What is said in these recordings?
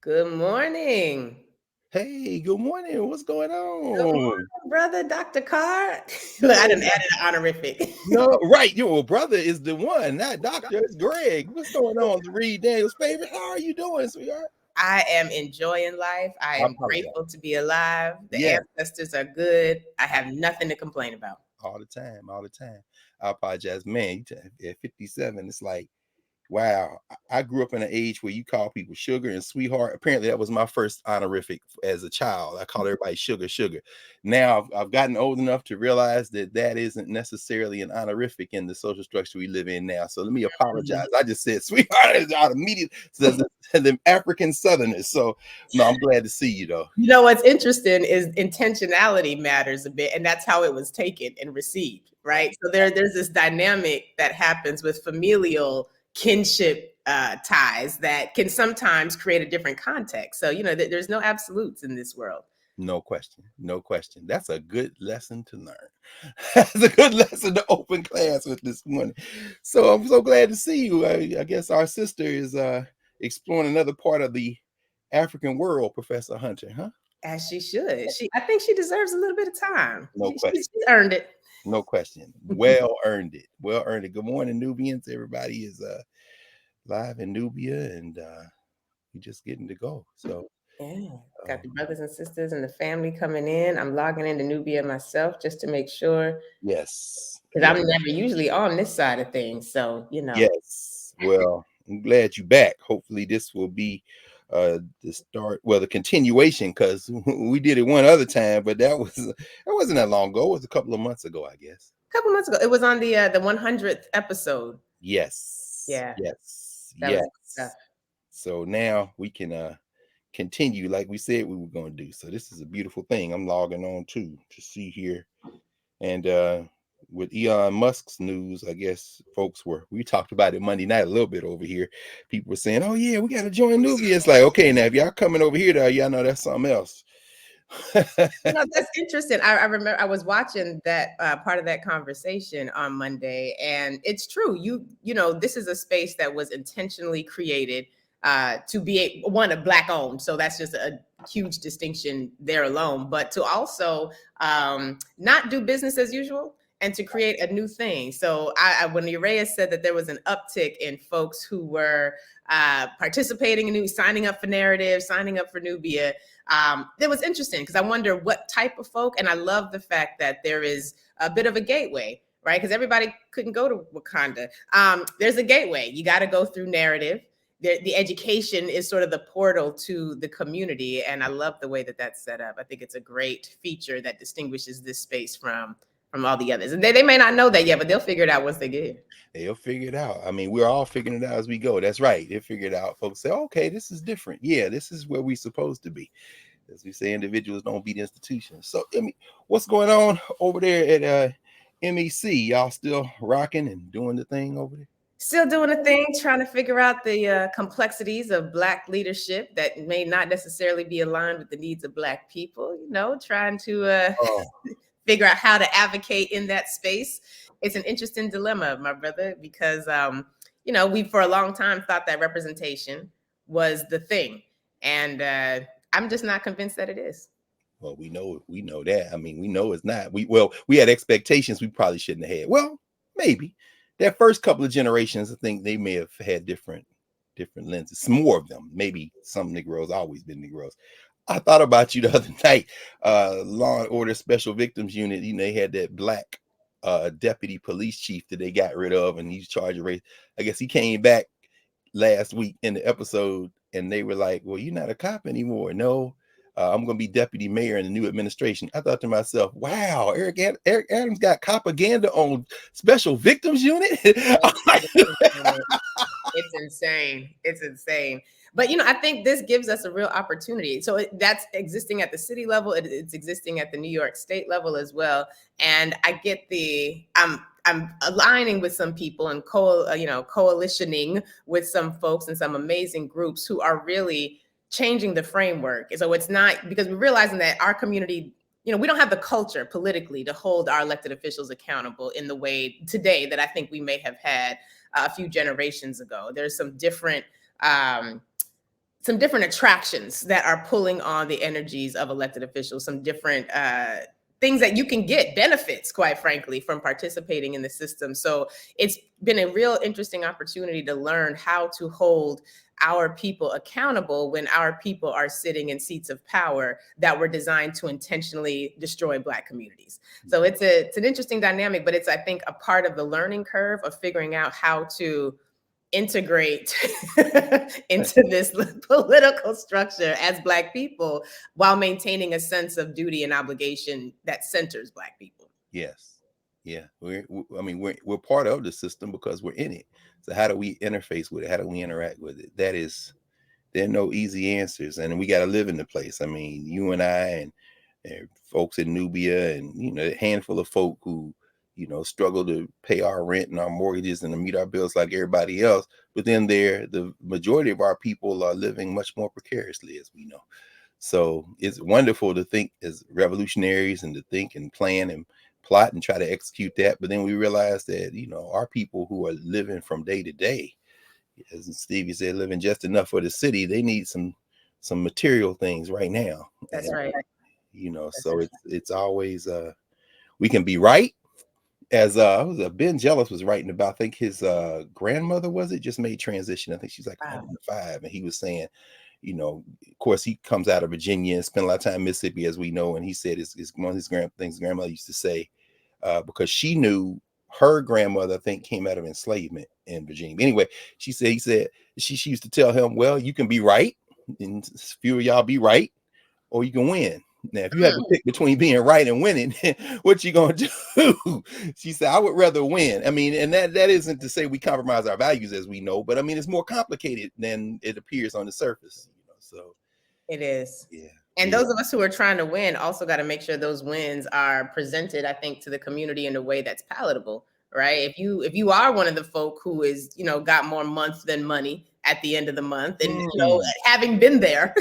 Good morning. Hey, good morning. What's going Good on? morning, brother, Dr. Carr. Look, I No, done added an honorific. no, right. Your brother is the one, not doctor. It's Greg. What's going on? Lurie Daniel Favors. How are you doing, sweetheart? I am enjoying life. I I am apologize. grateful to be alive. The Yes, ancestors are good. I I- have nothing to complain about. all the time, all the time. I apologize, man. At 57, it's like, wow, I grew up in an age where you call people sugar and sweetheart. Apparently, that was my first honorific as a child. I call everybody sugar, sugar. Now I've gotten old enough to realize that that isn't necessarily an honorific in the social structure we live in now. So let me apologize. I just said sweetheart is out immediate the African Southerners. So no, I'm glad to see you though. You know what's interesting is intentionality matters a bit, and that's how it was taken and received, right? So there's this dynamic that happens with familial kinship ties that can sometimes create a different context. So there's no absolutes in this world. No question. No question. That's a good lesson to learn. That's a good lesson to open class with this morning. So I'm so glad to see you. I guess our sister is exploring another part of the African world, Professor Hunter, huh? As she should. I think she deserves a little bit of time. No She's question. earned it. No question. Well earned it. Well earned it. Good morning, Nubians. Everybody is live in Nubia and we're just getting to go. So Yeah. uh, Got the brothers and sisters and the family coming in. I'm logging into Nubia myself just to make sure, yes. because Yes. I'm never usually on this side of things. So. Yes. Well, I'm glad you're back. Hopefully, this will be the start, well, the continuation, because we did it one other time, but that wasn't that long ago. It was a couple of months ago, I guess. A couple months ago, it was on the 100th episode. Yes. Yeah, Yes. that was good stuff. Yes. So now we can continue like we said we were going to do. So this is a beautiful thing. I'm logging on too to see here. And with Elon Musk's news, I guess we talked about it Monday night a little bit over here. People were saying, "Oh yeah, we got to join Nubia." It's like, okay, now if y'all coming over here, though, y'all know that's something else. That's interesting. I remember I was watching that part of that conversation on Monday, and it's true. This is a space that was intentionally created to be a black owned. So that's just a huge distinction there alone. But to also not do business as usual and to create a new thing. So when Uriah said that there was an uptick in folks who were participating in signing up for narrative, signing up for Nubia. It was interesting because I wonder what type of folk, and I love the fact that there is a bit of a gateway, right? Because everybody couldn't go to Wakanda. There's a gateway. You got to go through narrative. The education is sort of the portal to the community, and I love the way that that's set up. I think it's a great feature that distinguishes this space from all the others. And they may not know that yet, but they'll figure it out once they get here. They'll figure it out. I mean, we're all figuring it out as we go. That's right. They'll figure it out. Folks say, okay, this is different. Yeah, this is where we're supposed to be. As we say, individuals don't beat institutions. So, what's going on over there at MEC? Y'all still rocking and doing the thing over there? Still doing a thing, trying to figure out the complexities of Black leadership that may not necessarily be aligned with the needs of Black people, trying to Oh, figure out how to advocate in that space. It's an interesting dilemma, my brother, because, we for a long time thought that representation was the thing. And I'm just not convinced that it is. well, we know that. I mean, we know it's not. We had expectations we probably shouldn't have had. Well, maybe that first couple of generations, I think they may have had different lenses. More of them, maybe some Negroes always been Negroes. I thought about you the other night. Law and Order Special Victims Unit. They had that black deputy police chief that they got rid of, and he's charged of race. I guess he came back last week in the episode, and they were like, "Well, you're not a cop anymore." No, I'm going to be deputy mayor in the new administration. I thought to myself, "Wow, Eric Adams got propaganda on Special Victims Unit." It's insane. It's insane. But I think this gives us a real opportunity. So that's existing at the city level. It's existing at the New York State level as well. And I get I'm aligning with some people and coalitioning with some folks and some amazing groups who are really changing the framework. So it's not because we're realizing that our community, we don't have the culture politically to hold our elected officials accountable in the way today that I think we may have had a few generations ago. There's some different different attractions that are pulling on the energies of elected officials, some different things that you can get benefits, quite frankly, from participating in the system. So it's been a real interesting opportunity to learn how to hold our people accountable when our people are sitting in seats of power that were designed to intentionally destroy Black communities. So it's an interesting dynamic, but it's, I think, a part of the learning curve of figuring out how to integrate into this political structure as Black people while maintaining a sense of duty and obligation that centers Black people. Yes. Yeah. We're part of the system because we're in it. So how do we interface with it? How do we interact with it? There are no easy answers, and we got to live in the place. I mean, you and I and folks in Nubia and, a handful of folk who, struggle to pay our rent and our mortgages and to meet our bills like everybody else. But then the majority of our people are living much more precariously, as we know. So it's wonderful to think as revolutionaries and to think and plan and plot and try to execute that. But then we realize that, our people who are living from day to day, as Stevie said, living just enough for the city, they need some material things right now. That's right. So it's always we can be right. As Ben Jealous was writing about, I think his grandmother just made transition. I think she's like 105, and he was saying, of course, he comes out of Virginia and spent a lot of time in Mississippi, as we know, and he said one of his things grandmother used to say, because she knew her grandmother, I think, came out of enslavement in Virginia. Anyway, he said she used to tell him, well, you can be right, and a few of y'all be right, or you can win. Now, if you had to pick between being right and winning, what you gonna do? She said, I would rather win. I mean, and that isn't to say we compromise our values, as we know, but I mean, it's more complicated than it appears on the surface. So it is. Yeah. And those of us who are trying to win also got to make sure those wins are presented, I think, to the community in a way that's palatable, right? If you are one of the folk who is, got more month than money at the end of the month, and having been there,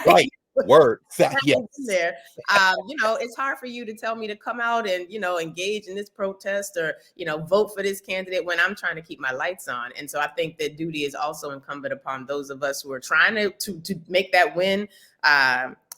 right. Word. Yes. There, it's hard for you to tell me to come out and, engage in this protest or, vote for this candidate when I'm trying to keep my lights on. And so I think that duty is also incumbent upon those of us who are trying to make that win,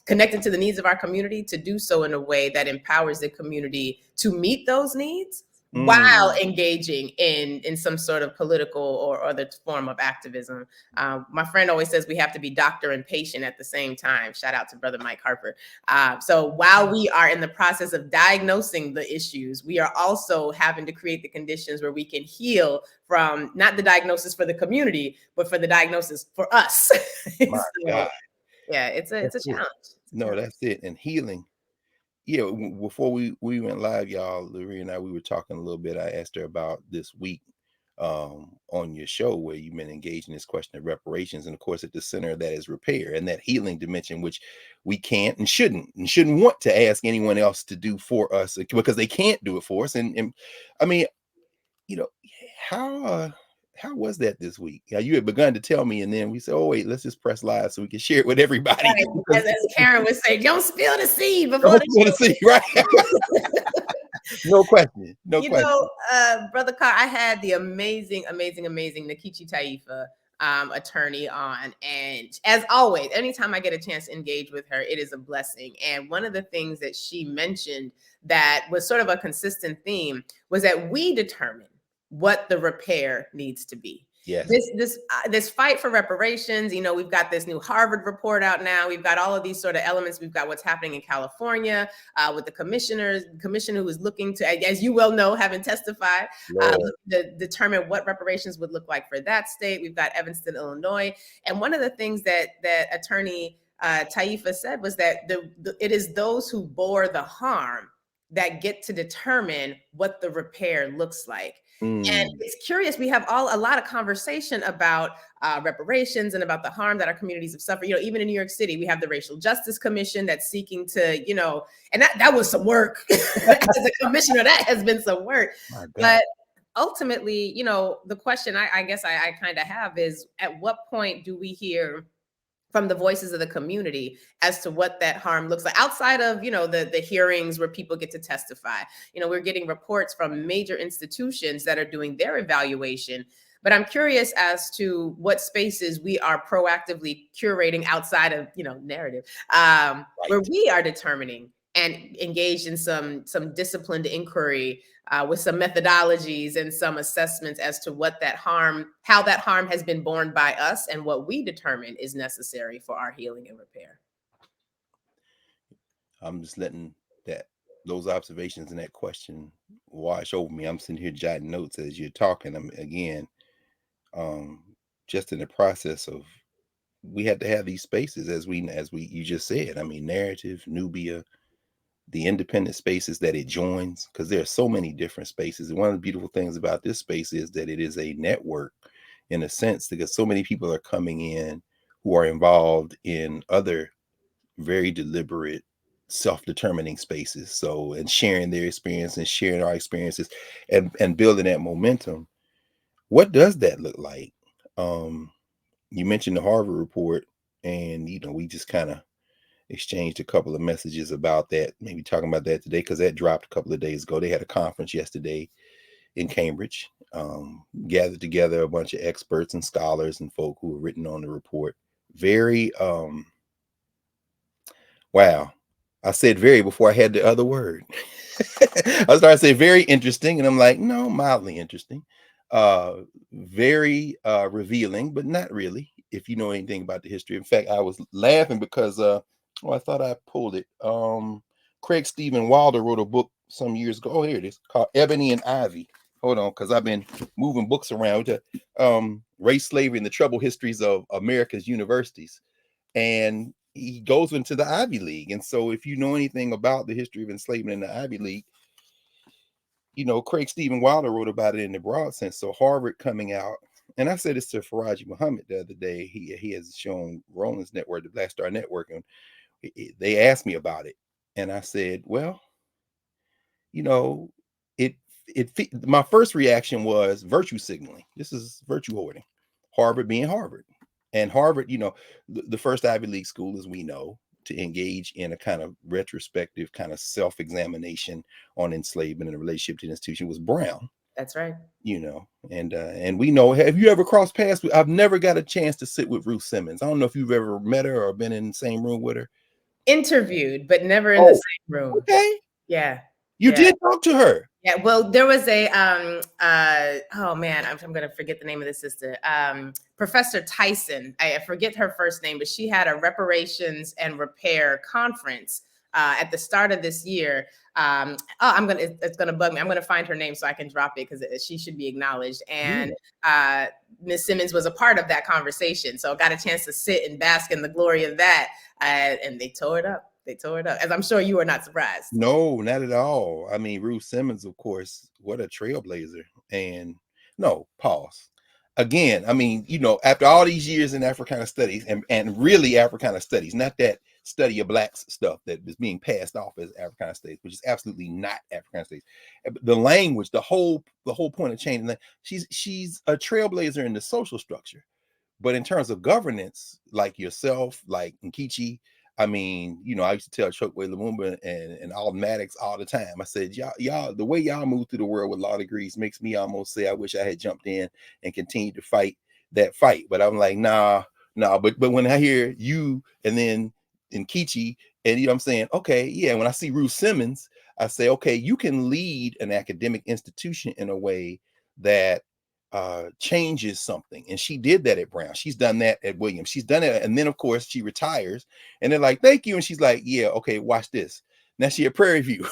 connected to the needs of our community, to do so in a way that empowers the community to meet those needs while engaging in some sort of political or other form of activism. My friend always says we have to be doctor and patient at the same time. Shout out to Brother Mike Harper. So while we are in the process of diagnosing the issues, we are also having to create the conditions where we can heal from not the diagnosis for the community, but for the diagnosis for us. My God. Yeah, it's a challenge. No, that's it. And healing. Yeah, before we went live, y'all, Lurie and I, we were talking a little bit. I asked her about this week on your show where you've been engaged in this question of reparations. And of course, at the center of that is repair and that healing dimension, which we can't and shouldn't want to ask anyone else to do for us because they can't do it for us. And I mean, how was that this week? Yeah, you had begun to tell me, and then we said, "Oh wait, let's just press live so we can share it with everybody." Right. As Karen would say, "Don't spill the seed before the seed." Right? No question. No question. Brother Carr, I had the amazing Nkechi Taifa attorney on, and as always, anytime I get a chance to engage with her, it is a blessing. And one of the things that she mentioned that was sort of a consistent theme was that we determine what the repair needs to be. Yes. This fight for reparations, we've got this new Harvard report out now. We've got all of these sort of elements. We've got what's happening in California with the commission who is looking to, as you well know, having testified, to determine what reparations would look like for that state. We've got Evanston, Illinois. And one of the things that attorney Taifa said was that it is those who bore the harm that get to determine what the repair looks like. And it's curious, we have a lot of conversation about reparations and about the harm that our communities have suffered. Even in New York City, we have the Racial Justice Commission that's seeking to, and that was some work. As a commissioner, that has been some work. But ultimately, the question I guess I kind of have is, at what point do we hear from the voices of the community as to what that harm looks like outside of, the hearings where people get to testify? We're getting reports from major institutions that are doing their evaluation. But I'm curious as to what spaces we are proactively curating outside of, narrative, where Right. we are determining and engaged in some disciplined inquiry, with some methodologies and some assessments as to how that harm has been borne by us, and what we determine is necessary for our healing and repair. I'm just letting those observations and that question wash over me. I'm sitting here jotting notes as you're talking. I'm again, um, just in the process of, we had to have these spaces, as we you just said. I mean, narrative, Nubia, the independent spaces that it joins, because there are so many different spaces. And one of the beautiful things about this space is that it is a network, in a sense, because so many people are coming in who are involved in other very deliberate, self-determining spaces. So, and sharing their experience and sharing our experiences, and building that momentum. What does that look like? Um, you mentioned the Harvard report, and we just kind of exchanged a couple of messages about that, maybe talking about that today, because that dropped a couple of days ago. They had a conference yesterday in Cambridge, gathered together a bunch of experts and scholars and folk who have written on the report. Very wow. I said very before I had the other word. I started to say very interesting, and I'm like, no, mildly interesting. Very revealing, but not really, if you know anything about the history. In fact, I was laughing because I thought I pulled it. Craig Stephen Wilder wrote a book some years ago. Oh, here it is, called Ebony and Ivy. Hold on, because I've been moving books around to race, slavery, and the troubled histories of America's universities. And he goes into the Ivy League. And so, if you know anything about the history of enslavement in the Ivy League, Craig Stephen Wilder wrote about it in the broad sense. So Harvard coming out, and I said this to Faraji Muhammad the other day. He has shown Roland's network, the Black Star Network, and they asked me about it, and I said, well, you know, it my first reaction was virtue signaling. This is virtue hoarding. Harvard being Harvard. And Harvard, the first Ivy League school, as we know, to engage in a kind of retrospective kind of self-examination on enslavement and the relationship to the institution was Brown. That's right. And we know, have you ever crossed paths with, I've never got a chance to sit with Ruth Simmons. I don't know if you've ever met her or been in the same room with her. Interviewed, but never in the Oh, same room. okay. Yeah. You Yeah. did talk to her. Yeah, well, there was a oh man, I'm gonna forget the name of the sister. Professor Tyson. I forget her first name, but she had a reparations and repair conference at the start of this year. It's gonna bug me. I'm gonna find her name so I can drop it, because she should be acknowledged. And Ms. Simmons was a part of that conversation, so I got a chance to sit and bask in the glory of that. And they tore it up. They tore it up, as I'm sure you are not surprised. No, not at all. I mean, Ruth Simmons, of course, what a trailblazer. And no, pause. Again, I mean, after all these years in Africana studies, and really Africana studies, not that study of blacks stuff that is being passed off as Africana studies, which is absolutely not Africana studies. The language, the whole point of changing that, she's a trailblazer in the social structure. But in terms of governance, like yourself, like Nkichi, I mean, I used to tell Chokwe Lumumba and Alden Maddox all the time. I said, y'all, the way y'all move through the world with law degrees makes me almost say I wish I had jumped in and continued to fight that fight. But I'm like, nah. But when I hear you and then Nkichi, and I'm saying, okay, yeah. When I see Ruth Simmons, I say, okay, you can lead an academic institution in a way that changes something. And she did that at Brown. She's done that at Williams. She's done it. And then, of course, she retires. And they're like, thank you. And she's like, yeah, okay, watch this. Now she at Prairie View.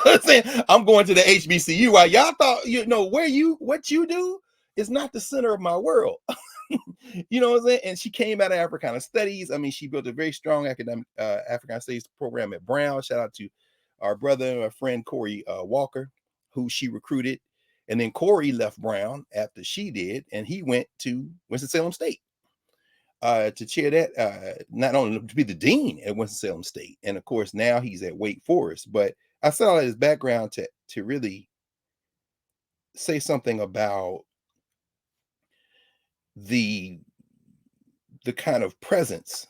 I'm saying, I'm going to the HBCU. While y'all thought, what you do is not the center of my world. You know what I'm saying? And she came out of Africana Studies. I mean, she built a very strong academic Africana Studies program at Brown. Shout out to our brother and our friend Corey Walker, who she recruited. And then Corey left Brown after she did, and he went to Winston-Salem State to chair that, not only to be the dean at Winston-Salem State. And of course, now he's at Wake Forest. But I saw his background to really say something about the kind of presence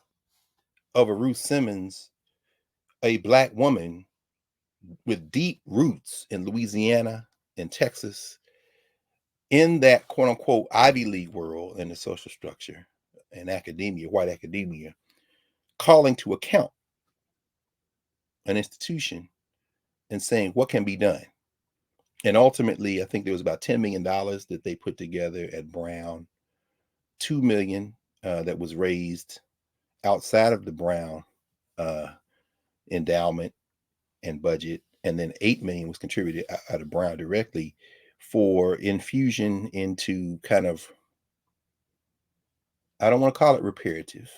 of a Ruth Simmons, a Black woman with deep roots in Louisiana and Texas, in that quote unquote Ivy League world and the social structure and academia, white academia, calling to account an institution and saying what can be done. And ultimately, I think there was about $10 million that they put together at Brown, 2 million that was raised outside of the Brown endowment and budget, and then 8 million was contributed out of Brown directly for infusion into kind of, I don't want to call it reparative.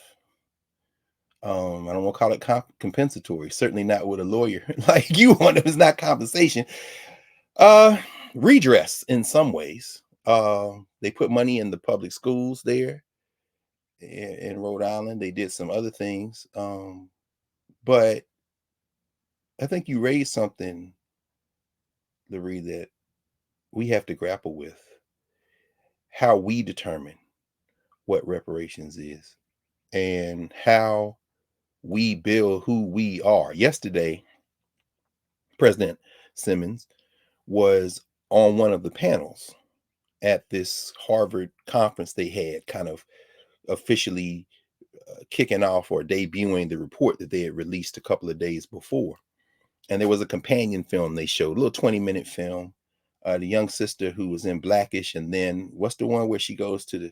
I don't want to call it compensatory. Certainly not with a lawyer like you want. It's not compensation. Uh, Redress in some ways. They put money in the public schools there in Rhode Island. They did some other things. But I think you raised something, Lurie, that we have to grapple with. How we determine what reparations is and how we build who we are. Yesterday, President Simmons was on one of the panels at this Harvard conference they had, kind of officially kicking off or debuting the report that they had released a couple of days before. And there was a companion film they showed, a little 20-minute film. The young sister who was in Blackish, and then what's the one where she goes to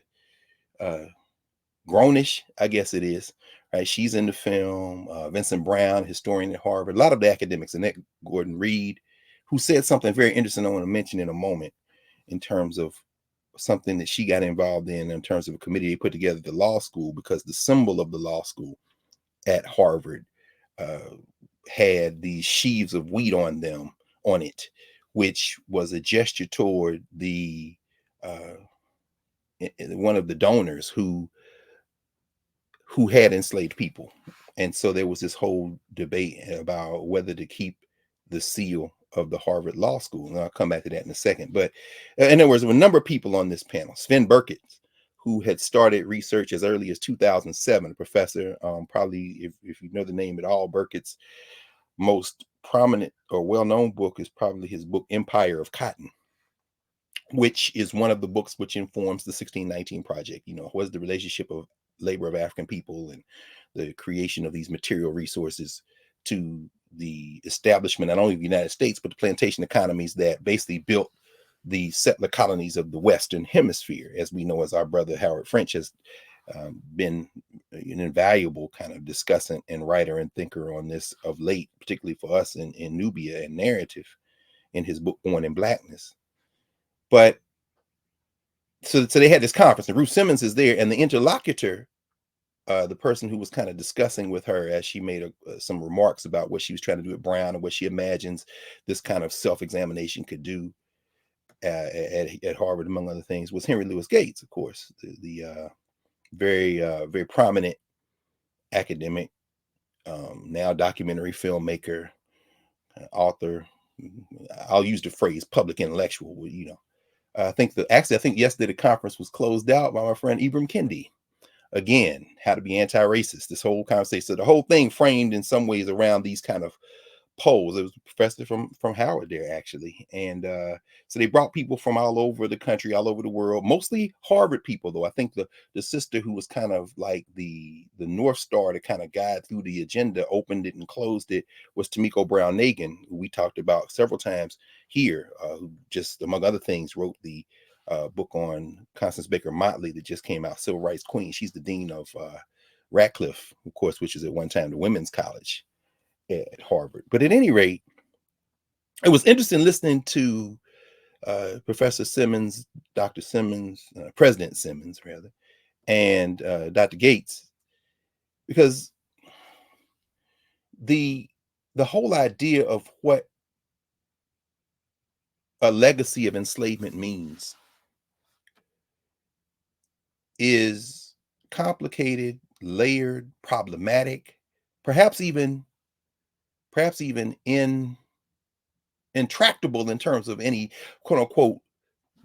the Grownish, I guess it is, right? She's in the film. Vincent Brown, historian at Harvard, a lot of the academics, Annette Gordon Reed, who said something very interesting I want to mention in a moment in terms of something that she got involved in terms of a committee they put together at the law school, because the symbol of the law school at Harvard had these sheaves of wheat on it, which was a gesture toward the one of the donors who had enslaved people. And so there was this whole debate about whether to keep the seal of the Harvard Law School. And I'll come back to that in a second. But in other words, there were a number of people on this panel. Sven Burkett, who had started research as early as 2007, a professor, probably, if you know the name at all, Burkett's most prominent or well-known book is probably his book, Empire of Cotton, which is one of the books which informs the 1619 Project. What is the relationship of labor of African people and the creation of these material resources to the establishment not only of the United States, but the plantation economies that basically built the settler colonies of the Western Hemisphere. As we know, as our brother Howard French has been an invaluable kind of discussant and writer and thinker on this of late, particularly for us in Nubia and narrative in his book, Born in Blackness. But so they had this conference, and Ruth Simmons is there, and the interlocutor, the person who was kind of discussing with her as she made some remarks about what she was trying to do at Brown and what she imagines this kind of self-examination could do at Harvard, among other things, was Henry Louis Gates, of course, the very prominent academic, now documentary filmmaker, author. I'll use the phrase public intellectual. I think yesterday the conference was closed out by my friend Ibram Kendi. Again, how to be anti-racist, this whole conversation. So the whole thing framed in some ways around these kind of polls. It was a professor from Howard there, actually. And so they brought people from all over the country, all over the world, mostly Harvard people, though. I think the sister who was kind of like the North Star to kind of guide through the agenda, opened it and closed it, was Tomiko Brown-Nagin, who we talked about several times here, who just, among other things, wrote the book on Constance Baker Motley that just came out, Civil Rights Queen. She's the dean of Radcliffe, of course, which is at one time the women's college at Harvard. But at any rate, it was interesting listening to Professor Simmons, Dr. Simmons, President Simmons, rather, and Dr. Gates, because the whole idea of what a legacy of enslavement means is complicated, layered, problematic, perhaps even intractable in terms of any quote unquote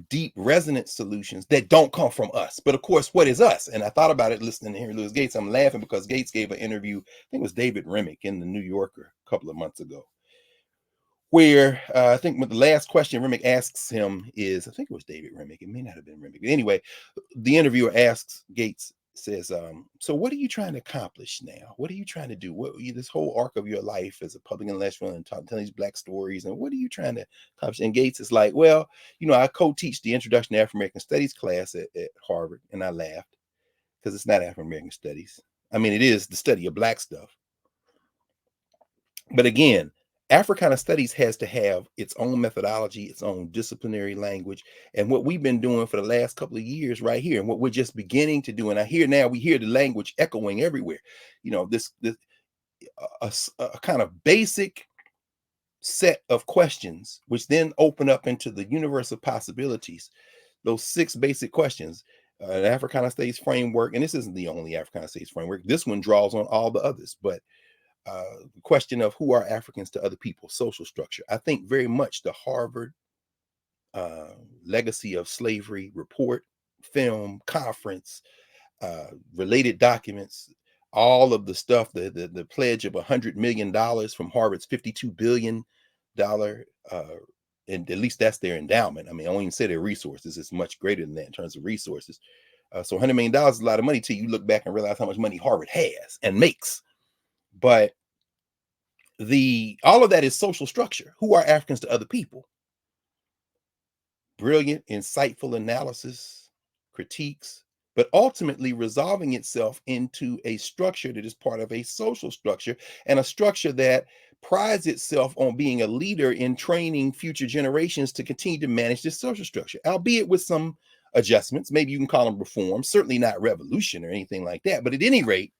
deep resonant solutions that don't come from us. But of course, what is us? And I thought about it listening to Henry Louis Gates. I'm laughing because Gates gave an interview, I think it was David Remick in the New Yorker a couple of months ago, where I think the last question Remick asks him is, I think it was David Remick. It may not have been Remick. But anyway, the interviewer asks Gates, says, so what are you trying to accomplish now? What are you trying to do? What this whole arc of your life as a public intellectual and telling these Black stories, and what are you trying to accomplish? And Gates is like, well, I co-teach the Introduction to African American Studies class at Harvard. And I laughed because it's not African American studies. I mean, it is the study of Black stuff. But again, Africana studies has to have its own methodology, its own disciplinary language. And what we've been doing for the last couple of years right here, and what we're just beginning to do, and we hear the language echoing everywhere. This a kind of basic set of questions, which then open up into the universe of possibilities. Those 6 basic questions, an Africana studies framework, and this isn't the only Africana studies framework. This one draws on all the others, but the question of who are Africans to other people, social structure. I think very much the Harvard Legacy of Slavery report, film, conference, related documents, all of the stuff, the pledge of $100 million from Harvard's $52 billion, and at least that's their endowment. I mean, I won't even say their resources. It's much greater than that in terms of resources. So $100 million is a lot of money till you look back and realize how much money Harvard has and makes. But all of that is social structure. Who are Africans to other people? Brilliant, insightful analysis, critiques, but ultimately resolving itself into a structure that is part of a social structure, and a structure that prides itself on being a leader in training future generations to continue to manage this social structure, albeit with some adjustments. Maybe you can call them reform, certainly not revolution or anything like that. But at any rate,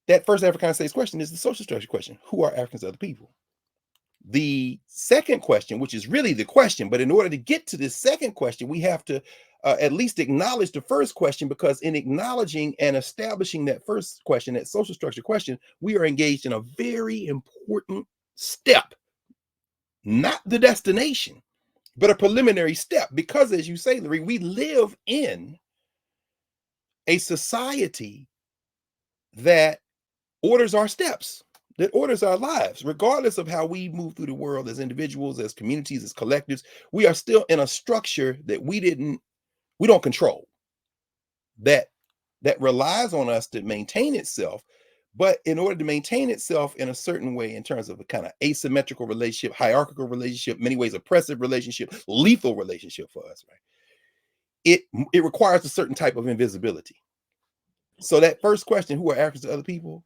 that first Africana studies question is the social structure question. Who are Africans to other people? The second question, which is really the question, but in order to get to this second question, we have to at least acknowledge the first question, because in acknowledging and establishing that first question, that social structure question, we are engaged in a very important step, not the destination, but a preliminary step. Because as you say, Lurie, we live in a society that orders our steps, that orders our lives, regardless of how we move through the world as individuals, as communities, as collectives. We are still in a structure that we don't control, that relies on us to maintain itself. But in order to maintain itself in a certain way, in terms of a kind of asymmetrical relationship, hierarchical relationship, many ways oppressive relationship, lethal relationship for us, right? It requires a certain type of invisibility. So that first question, who are Africans to other people,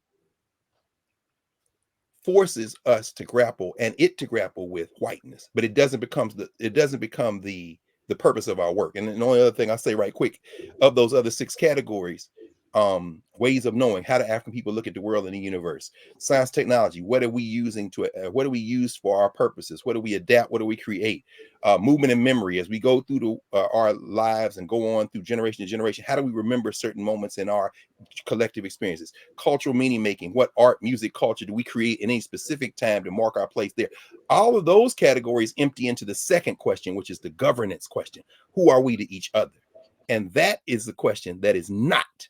forces us to grapple with whiteness, but it doesn't become the purpose of our work. And the only other thing I say right quick, of those other 6 categories, ways of knowing, how do African people look at the world and the universe? Science, technology, what are we using what do we use for our purposes? What do we adapt? What do we create? Movement and memory, as we go through our lives and go on through generation to generation, how do we remember certain moments in our collective experiences? Cultural meaning making, what art, music, culture do we create in any specific time to mark our place there? All of those categories empty into the second question, which is the governance question. Who are we to each other? And that is the question that is not,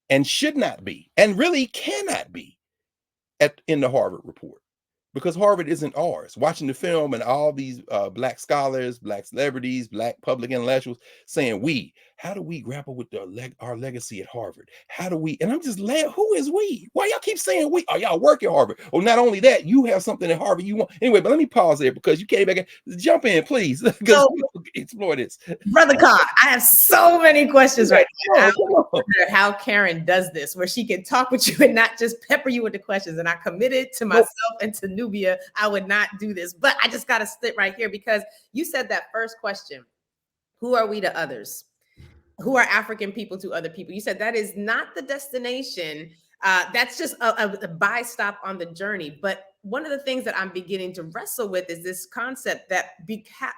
and should not be, and really cannot be in the Harvard report, because Harvard isn't ours. Watching the film and all these Black scholars, Black celebrities, Black public intellectuals saying, how do we grapple with our legacy at Harvard? How do we? And I'm just laughing. Who is we? Why y'all keep saying we? Oh, y'all work at Harvard. Oh, not only that, you have something at Harvard you want. Anyway, but let me pause there, because you came back. Jump in, please, because explore this. Brother Carr, I have so many questions right now. I wonder how Karen does this, where she can talk with you and not just pepper you with the questions. And I committed to myself and to Nubia, I would not do this, but I just got to sit right here, because you said that first question, who are we to others? Who are African people to other people? You said that is not the destination. That's just a by stop on the journey. But one of the things that I'm beginning to wrestle with is this concept that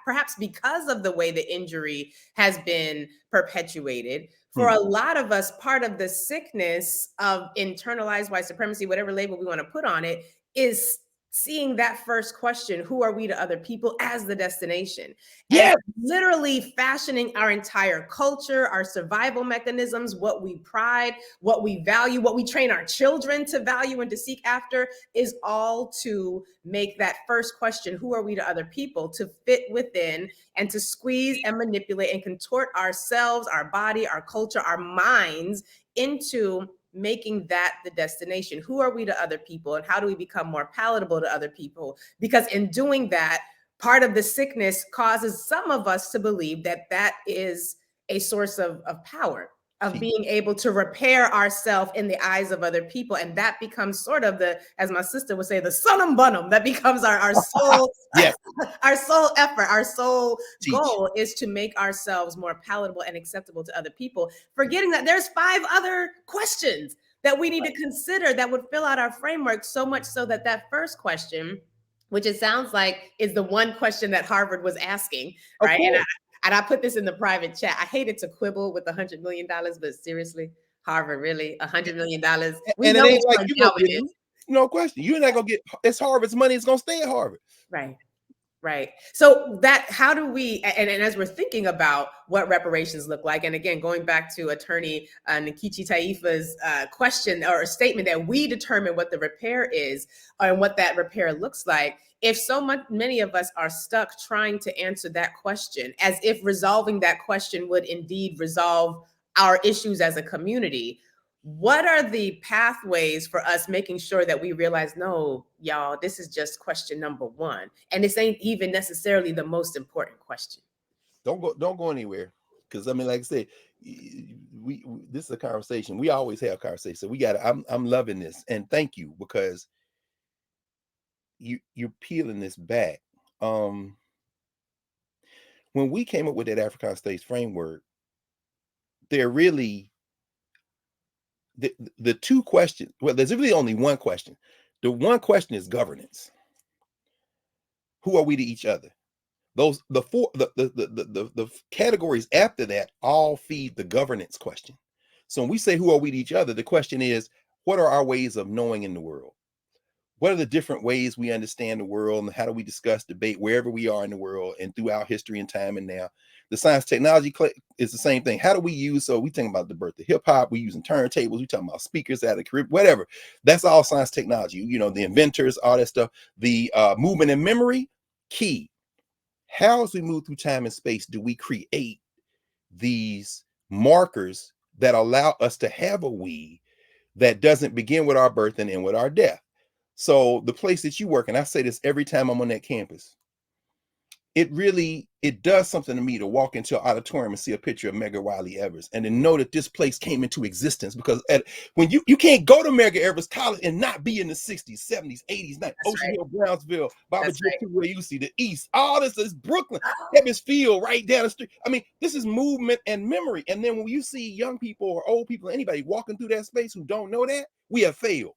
perhaps because of the way the injury has been perpetuated, for a lot of us, part of the sickness of internalized white supremacy, whatever label we want to put on it, is seeing that first question, who are we to other people, as the destination, and Yeah. literally fashioning our entire culture, our survival mechanisms, what we pride, what we value, what we train our children to value and to seek after, is all to make that first question, who are we to other people, to fit within and to squeeze and manipulate and contort ourselves, our body, our culture, our minds into making that the destination. Who are we to other people, and how do we become more palatable to other people? Because in doing that, part of the sickness causes some of us to believe that that is a source of power, of being able to repair ourselves in the eyes of other people. And that becomes sort of the, as my sister would say, the sunum bunum. That becomes our soul, Yes. our sole effort, our sole Teach. goal is to make ourselves more palatable and acceptable to other people, forgetting that there's 5 other questions that we need to consider that would fill out our framework, so much so that that first question, which it sounds like is the one question that Harvard was asking, right? And I put this in the private chat. I hated to quibble with $100 million, but seriously, Harvard, really? $100 million? We And know it ain't which like one you now gonna it get is. it. No question. You're not gonna get, it's Harvard's money, it's gonna stay at Harvard. Right. Right. So that, how do we, and as we're thinking about what reparations look like, and again, going back to attorney Nkechi Taifa's question or statement that we determine what the repair is and what that repair looks like, if many of us are stuck trying to answer that question, as if resolving that question would indeed resolve our issues as a community, what are the pathways for us making sure that we realize, no, y'all, this is just question number 1, and this ain't even necessarily the most important question? Don't go anywhere, because I mean, like I said, we this is a conversation. We always have conversations. So we got. I'm loving this, and thank you, because you're peeling this back. When we came up with that African States framework, there really the 2 questions. Well, there's really only one question. The one question is governance. Who are we to each other? Those the categories after that all feed the governance question. So when we say who are we to each other, the question is, what are our ways of knowing in the world? What are the different ways we understand the world, and how do we discuss, debate wherever we are in the world and throughout history and time and now? The science technology is the same thing. How do we use, so we think about the birth of hip hop, we using turntables, we talking about speakers out of the Caribbean, whatever. That's all science technology, you know, the inventors, all that stuff. The movement and memory, key. How, as we move through time and space, do we create these markers that allow us to have a we that doesn't begin with our birth and end with our death? So the place that you work, and I say this every time I'm on that campus, it does something to me to walk into an auditorium and see a picture of Medgar Evers and to know that this place came into existence. Because when you can't go to Medgar Evers College and not be in the 60s, 70s, 80s, 90s, Ocean Hill, Brownsville, Barbara J. the East, all this is Brooklyn, Ebbets Field, right down the street. I mean, this is movement and memory. And then when you see young people or old people, anybody walking through that space who don't know that, we have failed.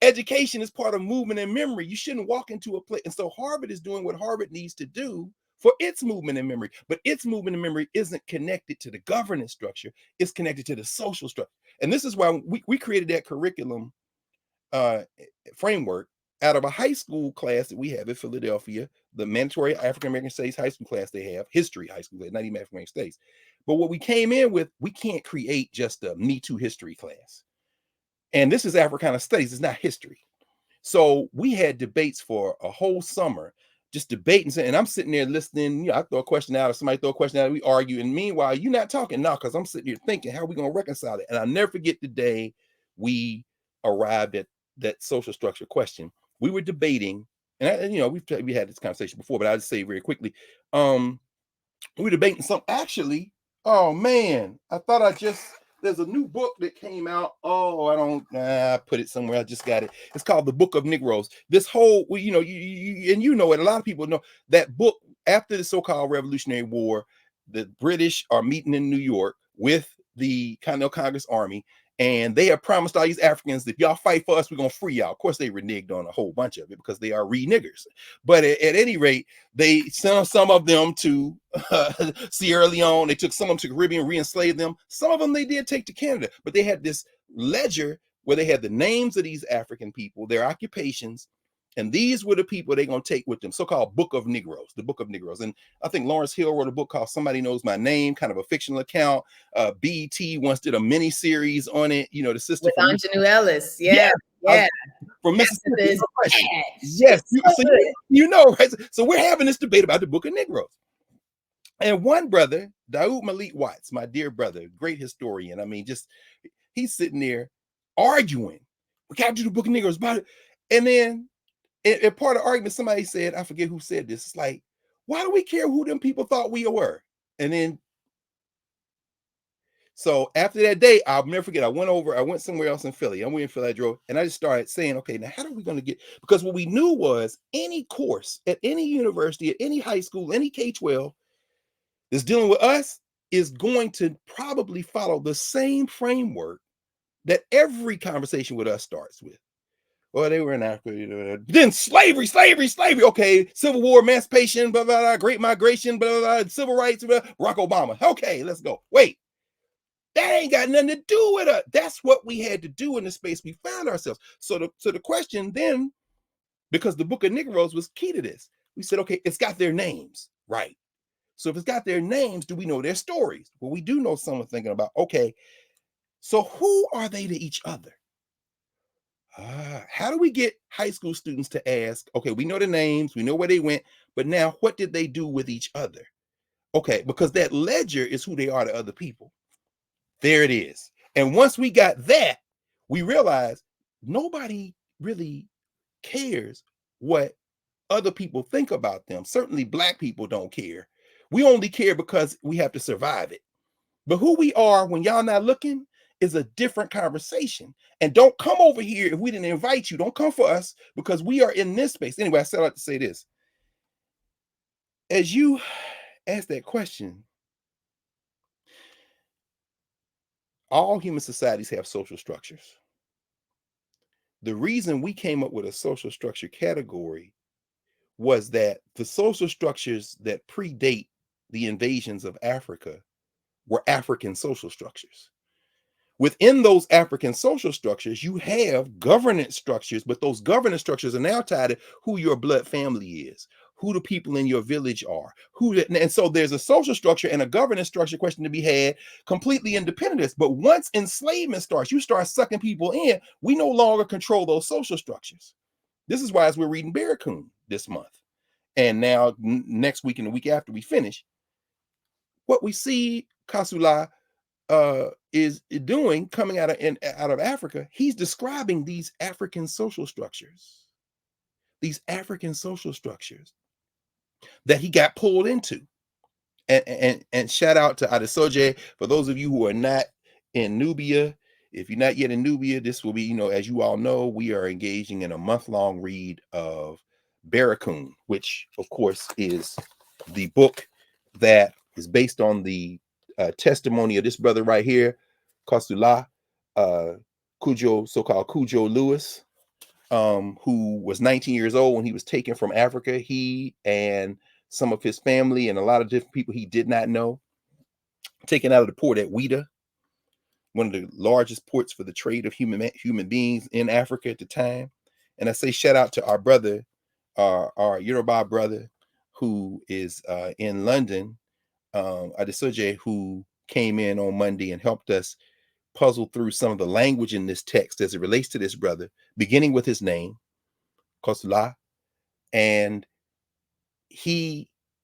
Education is part of movement and memory. You shouldn't walk into a place. And so Harvard is doing what Harvard needs to do for its movement and memory. But its movement and memory isn't connected to the governance structure. It's connected to the social structure. And this is why we created that curriculum framework out of a high school class that we have in Philadelphia, the mandatory African American Studies high school class they have, history high school, not even African American Studies. But what we came in with, we can't create just a Me Too history class. And this is Africana Studies, it's not history. So we had debates for a whole summer, just debating. And I'm sitting there listening. You know, I throw a question out, or somebody throw a question out, we argue. And meanwhile, you're not talking now, because I'm sitting here thinking, how are we going to reconcile it? And I'll never forget the day we arrived at that social structure question. We were debating, and you know, we had this conversation before, but I'll just say very quickly. We were debating some, actually, oh man, I thought there's a new book that came out. Oh, I put it somewhere. I just got it. It's called The Book of Negroes. This whole, you know, you know it. A lot of people know that book. After the so-called Revolutionary War, the British are meeting in New York with the Continental Congress Army, and they have promised all these Africans, if y'all fight for us, we're gonna free y'all. Of course, they reneged on a whole bunch of it because they are re-niggers. But at any rate, they sent some of them to Sierra Leone. They took some of them to the Caribbean, re-enslaved them. Some of them they did take to Canada, but they had this ledger where they had the names of these African people, their occupations, And these were the people they're going to take with them, so-called Book of Negroes, the Book of Negroes. And I think Lawrence Hill wrote a book called Somebody Knows My Name, kind of a fictional account. BET once did a mini series on it. You know, the sister with from Anjanou Ellis. Yeah. from Mississippi. Yes, you know, right? So we're having this debate about the Book of Negroes. And one brother, Daoud Malik Watts, my dear brother, great historian. I mean, just he's sitting there arguing. We got to do the Book of Negroes about it. And then in part of the argument, somebody said, I forget who said this. It's like, why do we care who them people thought we were? And then, so after that day, I'll never forget, I went somewhere else in Philly. I'm in Philly, I drove, and I just started saying, okay, now how are we going to get, because what we knew was any course at any university, at any high school, any K-12 that's dealing with us is going to probably follow the same framework that every conversation with us starts with. Well, they were in Africa. Then slavery. Okay, Civil War, emancipation, blah, blah, blah, Great Migration, blah, blah, blah, civil rights, blah, Barack Obama. Okay, let's go. Wait, that ain't got nothing to do with us. That's what we had to do in the space we found ourselves. So the question then, because the Book of Negroes was key to this, we said, okay, it's got their names, right? So if it's got their names, do we know their stories? Well, we do know someone thinking about, okay, so who are they to each other? How do we get high school students to ask, okay, we know the names, we know where they went, but now what did they do with each other? Okay, because that ledger is who they are to other people. There it is. And once we got that, we realized nobody really cares what other people think about them. Certainly Black people don't care. We only care because we have to survive it. But who we are when y'all not looking is a different conversation. And don't come over here if we didn't invite you. Don't come for us because we are in this space. Anyway, I said I'd like to say this. As you ask that question, all human societies have social structures. The reason we came up with a social structure category was that the social structures that predate the invasions of Africa were African social structures. Within those African social structures, you have governance structures, but those governance structures are now tied to who your blood family is, who the people in your village are, and so there's a social structure and a governance structure question to be had completely independent of this. But once enslavement starts, you start sucking people in, we no longer control those social structures. This is why as we're reading Baracoon this month, and now next week and the week after we finish, what we see Kasula is doing coming out of Africa, he's describing these African social structures that he got pulled into. And shout out to Adesoje. For those of you who are not in Nubia, if you're not yet in Nubia, this will be, you know, as you all know, we are engaging in a month-long read of Baracoon, which of course is the book that is based on the testimony of this brother right here, Kostula Cujo, so-called Cujo Lewis, who was 19 years old when he was taken from Africa. He and some of his family and a lot of different people he did not know, taken out of the port at Ouida, one of the largest ports for the trade of human beings in Africa at the time. And I say shout out to our brother, our Yoruba brother, who is in London, Adesoje, who came in on Monday and helped us puzzle through some of the language in this text as it relates to this brother, beginning with his name, Kosla. And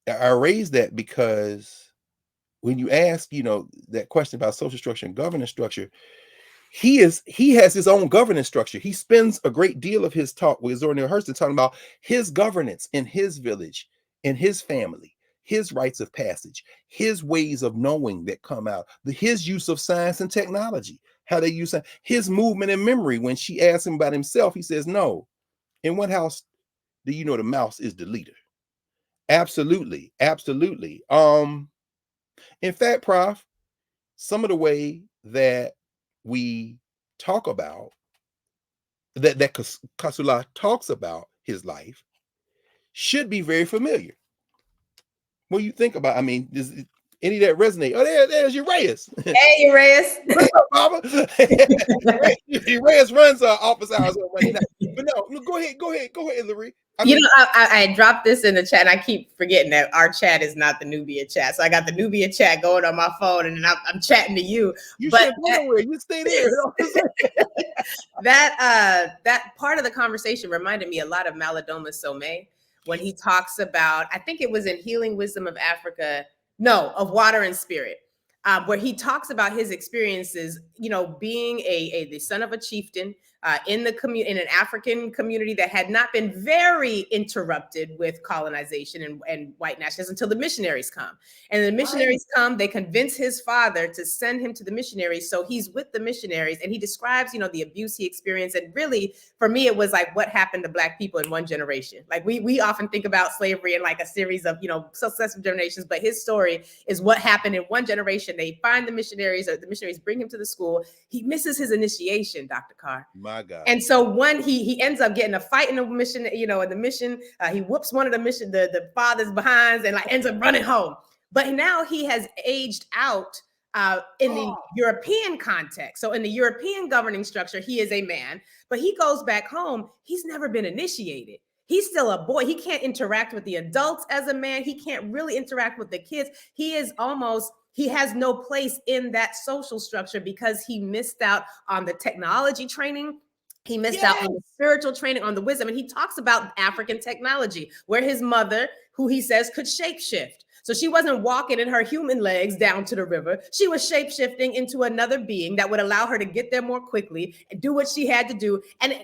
I raised that because when you ask, you know, that question about social structure and governance structure, he has his own governance structure. He spends a great deal of his talk with Zora Neale Hurston talking about his governance in his village, in his family, his rites of passage, his ways of knowing that come out, his use of science and technology, how they use his movement and memory. When she asks him about himself, he says, no, in what house do you know the mouse is the leader? Absolutely. In fact, Prof, some of the way that we talk about that Kasula talks about his life should be very familiar. What do you think about? I mean, Any that resonate? Oh, there's Urias. Hey, Urias. What's up, Mama? Urias runs office hours on Monday night. But no, go ahead, Lurie. I dropped this in the chat, and I keep forgetting that our chat is not the Nubia chat. So I got the Nubia chat going on my phone, and then I'm chatting to you. You should go nowhere. You stay there. That part of the conversation reminded me a lot of Malidoma Somé when he talks about, I think it was in Healing Wisdom of Africa, of Water and Spirit, where he talks about his experiences, being the son of a chieftain in an African community that had not been very interrupted with colonization and white nationalism until the missionaries come. And the missionaries come, they convince his father to send him to the missionaries. So he's with the missionaries, and he describes, the abuse he experienced. And really, for me, it was like what happened to Black people in one generation. Like we often think about slavery in like a series of, successive generations, but his story is what happened in one generation. They find the missionaries, or the missionaries bring him to the school. He misses his initiation, Dr. Carr. My God. And so when he ends up getting a fight in the mission, in the mission, he whoops one of the father's behinds and ends up running home. But now he has aged out in the European context. So in the European governing structure, he is a man, but he goes back home. He's never been initiated. He's still a boy. He can't interact with the adults as a man. He can't really interact with the kids. He has no place in that social structure because he missed out on the technology training. He missed out on the spiritual training, on the wisdom. And he talks about African technology, where his mother, who he says could shapeshift. So she wasn't walking in her human legs down to the river. She was shapeshifting into another being that would allow her to get there more quickly and do what she had to do. And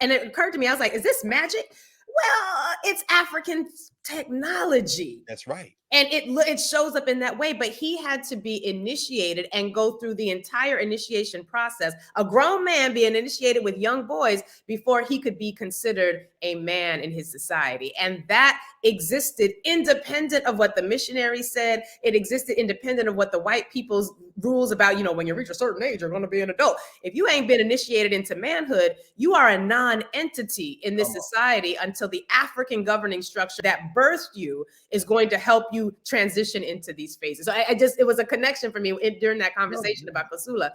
it occurred to me, I was like, is this magic? Well, it's African technology. That's right. And it shows up in that way, but he had to be initiated and go through the entire initiation process. A grown man being initiated with young boys before he could be considered a man in his society. And that existed independent of what the missionaries said. It existed independent of what the white people's rules about, when you reach a certain age, you're going to be an adult. If you ain't been initiated into manhood, you are a non-entity in this society until the African governing structure that birthed you is going to help you transition into these phases. So it was a connection for me during that conversation about Kasula.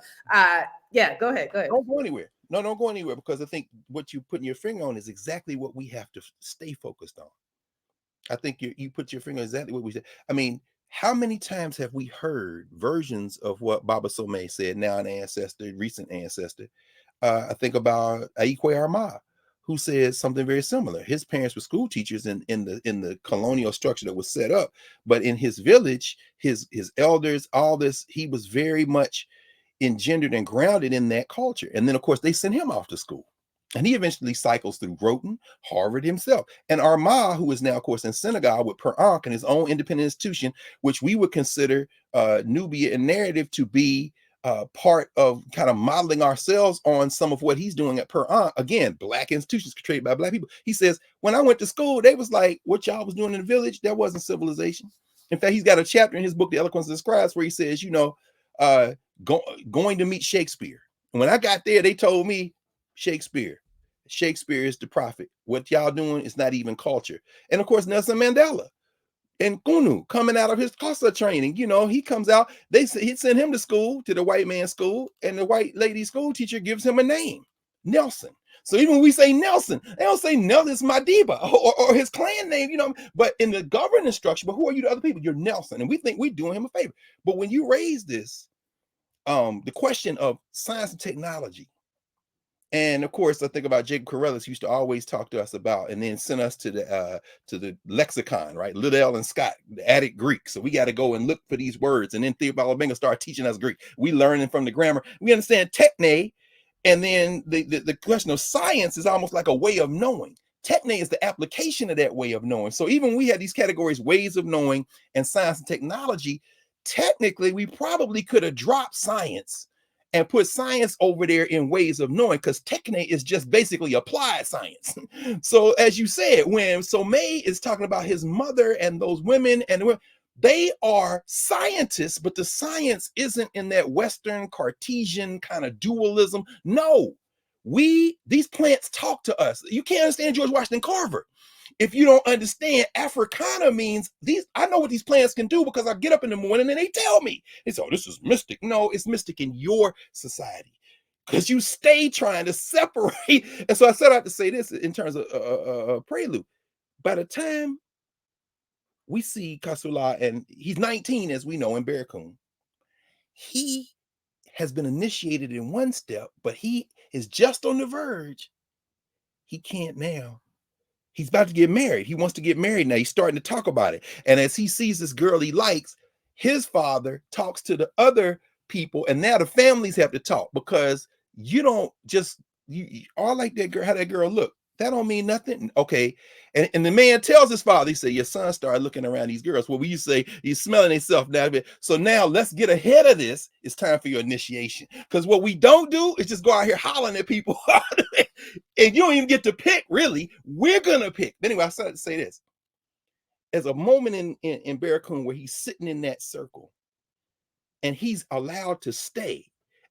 Go ahead. Don't go anywhere. No, don't go anywhere, because I think what you putting your finger on is exactly what we have to stay focused on. I think you put your finger on exactly what we said. I mean, how many times have we heard versions of what Baba Somé said, now an ancestor, recent ancestor? I think about Aikwe Arma, who says something very similar. His parents were school teachers in the colonial structure that was set up, but in his village, his elders, all this, he was very much engendered and grounded in that culture. And then, of course, they sent him off to school. And he eventually cycles through Groton, Harvard himself. And Arma, who is now, of course, in Senegal with Per Ankh and his own independent institution, which we would consider Nubia and narrative to be part of kind of modeling ourselves on some of what he's doing at Per Ankh. Again, Black institutions created by Black people. He says, when I went to school, they was like, what y'all was doing in the village, that wasn't civilization. In fact, he's got a chapter in his book, The Eloquence of the Scribes, where he says, going to meet Shakespeare. And when I got there, they told me, Shakespeare is the prophet. What y'all doing is not even culture. And of course, Nelson Mandela and Kunu coming out of his COSA training, he comes out, he sent him to school, to the white man's school, and the white lady school teacher gives him a name, Nelson. So even when we say Nelson, they don't say Nelson Madiba or his clan name, but in the governance structure, but who are you to other people? You're Nelson. And we think we're doing him a favor. But when you raise this, the question of science and technology, and of course, I think about Jacob Corellis used to always talk to us about, and then send us to the lexicon, right? Liddell and Scott, the Attic Greek. So we got to go and look for these words. And then Theobald Benga started teaching us Greek. We learning from the grammar. We understand techne, and then the question of science is almost like a way of knowing. Techne is the application of that way of knowing. So even we had these categories, ways of knowing, and science and technology. Technically, we probably could have dropped science and put science over there in ways of knowing, because techne is just basically applied science. So as you said, when Somé is talking about his mother and those women, and they are scientists, but the science isn't in that Western Cartesian kind of dualism. No, these plants talk to us. You can't understand George Washington Carver If you don't understand, Africana means these, I know what these plants can do because I get up in the morning and they tell me. It's, oh, this is mystic. No, it's mystic in your society because you stay trying to separate. And so I set out to say this in terms of prelude. By the time we see Kasula, and he's 19, as we know, in Baracoon, he has been initiated in one step, but he is just on the verge. He can't now. He's about to get married. He wants to get married now. He's starting to talk about it. And as he sees this girl he likes, his father talks to the other people, and now the families have to talk, because you don't just, you all like that girl, how that girl look. That don't mean nothing. Okay. And the man tells his father, he said, your son started looking around these girls. Well, we say he's smelling himself now. So now let's get ahead of this. It's time for your initiation. Because what we don't do is just go out here hollering at people. And you don't even get to pick, really. We're going to pick. Anyway, I started to say this. There's a moment in Baracoon where he's sitting in that circle and he's allowed to stay.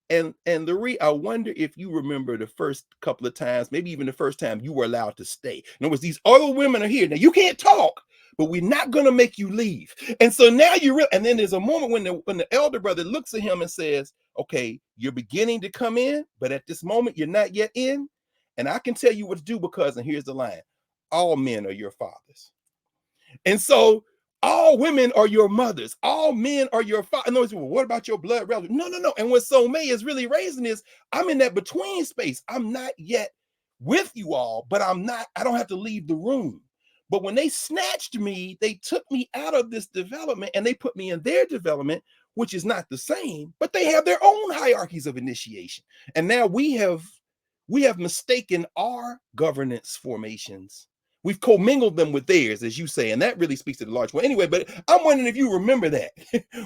And Lurie, I wonder if you remember the first couple of times, maybe even the first time you were allowed to stay. In other words, these other women are here. Now you can't talk, but we're not going to make you leave. And so now and then there's a moment when the elder brother looks at him and says, okay, you're beginning to come in, but at this moment you're not yet in. And I can tell you what to do because, and here's the line, all men are your fathers. And so all women are your mothers. All men are your fathers. And well, what about your blood relative? No. And what Somé is really raising is, I'm in that between space. I'm not yet with you all, but I don't have to leave the room. But when they snatched me, they took me out of this development and they put me in their development, which is not the same, but they have their own hierarchies of initiation. And now we have mistaken our governance formations. We've commingled them with theirs, as you say, and that really speaks to the large one. Anyway, but I'm wondering if you remember that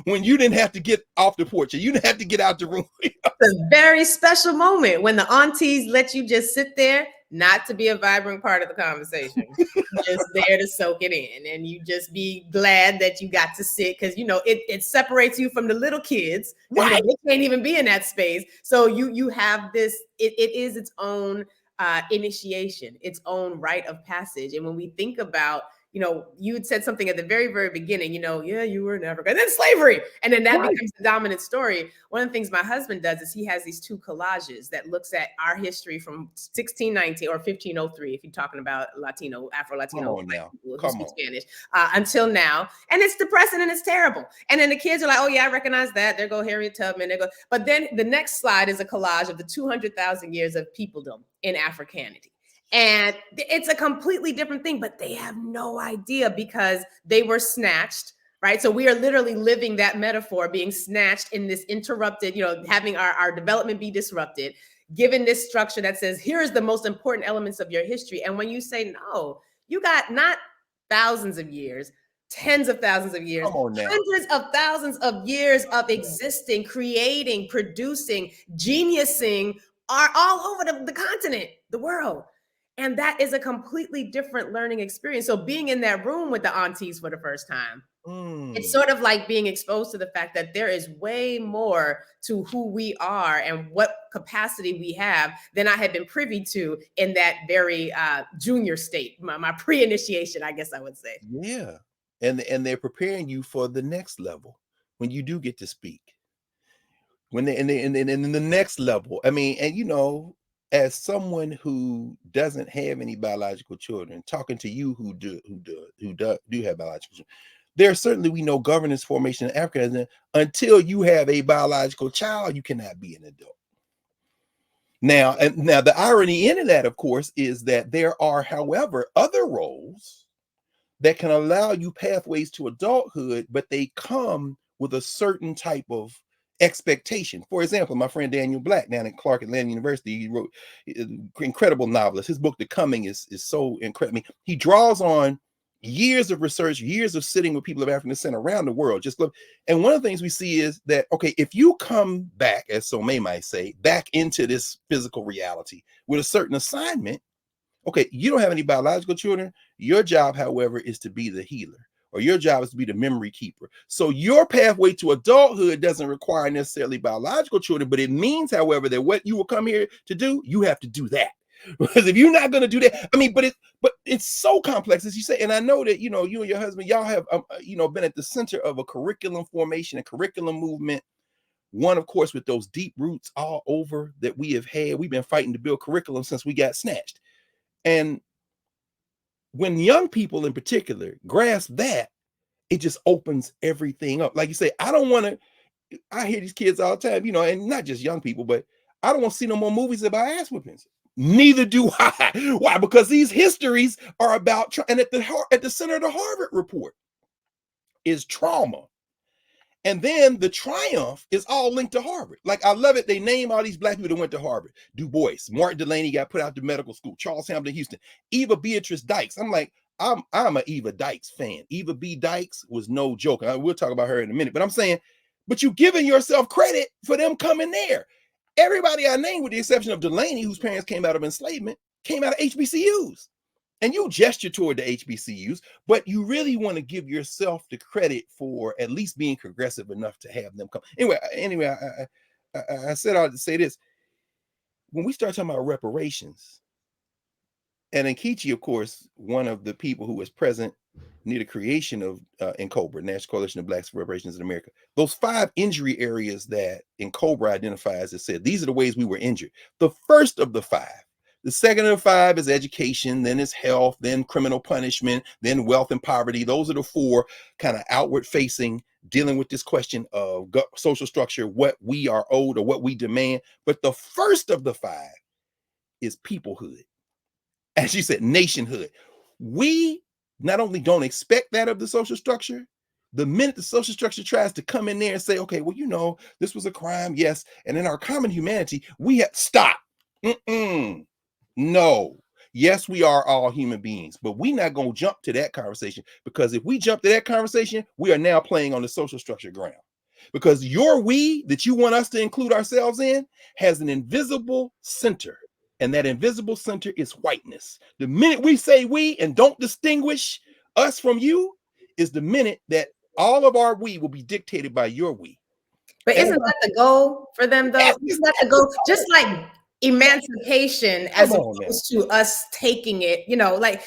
when you didn't have to get off the porch, or you didn't have to get out the room. It's a very special moment when the aunties let you just sit there, not to be a vibrant part of the conversation, just there to soak it in, and you just be glad that you got to sit, because it separates you from the little kids, right? They can't even be in that space. So you have this. It is its own initiation, its own rite of passage. And when we think about, you had said something at the very, very beginning, yeah, you were never good. And then slavery. And then that becomes the dominant story. One of the things my husband does is he has these two collages that looks at our history from 1619 or 1503, if you're talking about Latino, Afro-Latino, Spanish, until now. And it's depressing and it's terrible. And then the kids are like, oh yeah, I recognize that. There go Harriet Tubman. But then the next slide is a collage of the 200,000 years of peopledom in Africanity. And it's a completely different thing, but they have no idea because they were snatched, right? So we are literally living that metaphor, being snatched in this interrupted, having our development be disrupted, given this structure that says, here's the most important elements of your history. And when you say, no, you got not thousands of years, tens of thousands of years, hundreds of thousands of years of existing, creating, producing, geniusing are all over the continent, the world. And that is a completely different learning experience. So being in that room with the aunties for the first time, it's sort of like being exposed to the fact that there is way more to who we are and what capacity we have than I had been privy to in that very junior state, my pre-initiation, I guess I would say. Yeah. And they're preparing you for the next level when you do get to speak. When they in the next level. I mean, and as someone who doesn't have any biological children, talking to you who do have biological children, there certainly, we know, governance formation in Africa. Until you have a biological child, you cannot be an adult. Now the irony in that, of course, is that there are, however, other roles that can allow you pathways to adulthood, but they come with a certain type of expectation. For example, my friend Daniel Black down at Clark Atlanta University, he wrote incredible novelist. His book, The Coming, is so incredible. I mean, he draws on years of research, years of sitting with people of African descent around the world. And one of the things we see is that, okay, if you come back, as Somé might say, back into this physical reality with a certain assignment, okay, you don't have any biological children. Your job, however, is to be the healer, or your job is to be the memory keeper. So your pathway to adulthood doesn't require necessarily biological children, but it means, however, that what you will come here to do, you have to do that. Because if you're not going to do that, I mean, but it's so complex, as you say. And I know that, you and your husband, y'all have, been at the center of a curriculum formation and curriculum movement. One, of course, with those deep roots all over that we have had. We've been fighting to build curriculum since we got snatched. And when young people in particular grasp that, it just opens everything up. Like you say, I hear these kids all the time, and not just young people, but I don't want to see no more movies about ass whippings. Neither do I. Why? Because these histories are about, and at the center of the Harvard report is trauma. And then the triumph is all linked to Harvard. Like, I love it. They name all these black people that went to Harvard. Du Bois, Martin Delaney got put out to medical school, Charles Hamilton Houston, Eva Beatrice Dykes. I'm like, I'm a Eva Dykes fan. Eva B. Dykes was no joke. We'll talk about her in a minute. But I'm saying, but you giving yourself credit for them coming there. Everybody I named, with the exception of Delaney, whose parents came out of enslavement, came out of HBCUs. And you gesture toward the HBCUs, but you really want to give yourself the credit for at least being progressive enough to have them come. Anyway, I set out to say this. When we start talking about reparations, and Nkechi, of course, one of the people who was present near the creation of NCOBRA, National Coalition of Blacks for Reparations in America, those 5 injury areas that NCOBRA identifies as said, these are the ways we were injured. The first of the 5. The second of the 5 is education, then is health, then criminal punishment, then wealth and poverty. Those are the 4 kind of outward facing, dealing with this question of social structure, what we are owed or what we demand. But the first of the 5 is peoplehood. As you said, nationhood. We not only don't expect that of the social structure, the minute the social structure tries to come in there and say, okay, well, this was a crime, yes. And in our common humanity, we have stop. No. Yes, we are all human beings, but we're not going to jump to that conversation, because if we jump to that conversation, we are now playing on the social structure ground. Because your we that you want us to include ourselves in has an invisible center, and that invisible center is whiteness. The minute we say we and don't distinguish us from you is the minute that all of our we will be dictated by your we. But isn't that the goal for them, though? Isn't that the goal? Just like emancipation, as opposed to us taking it, like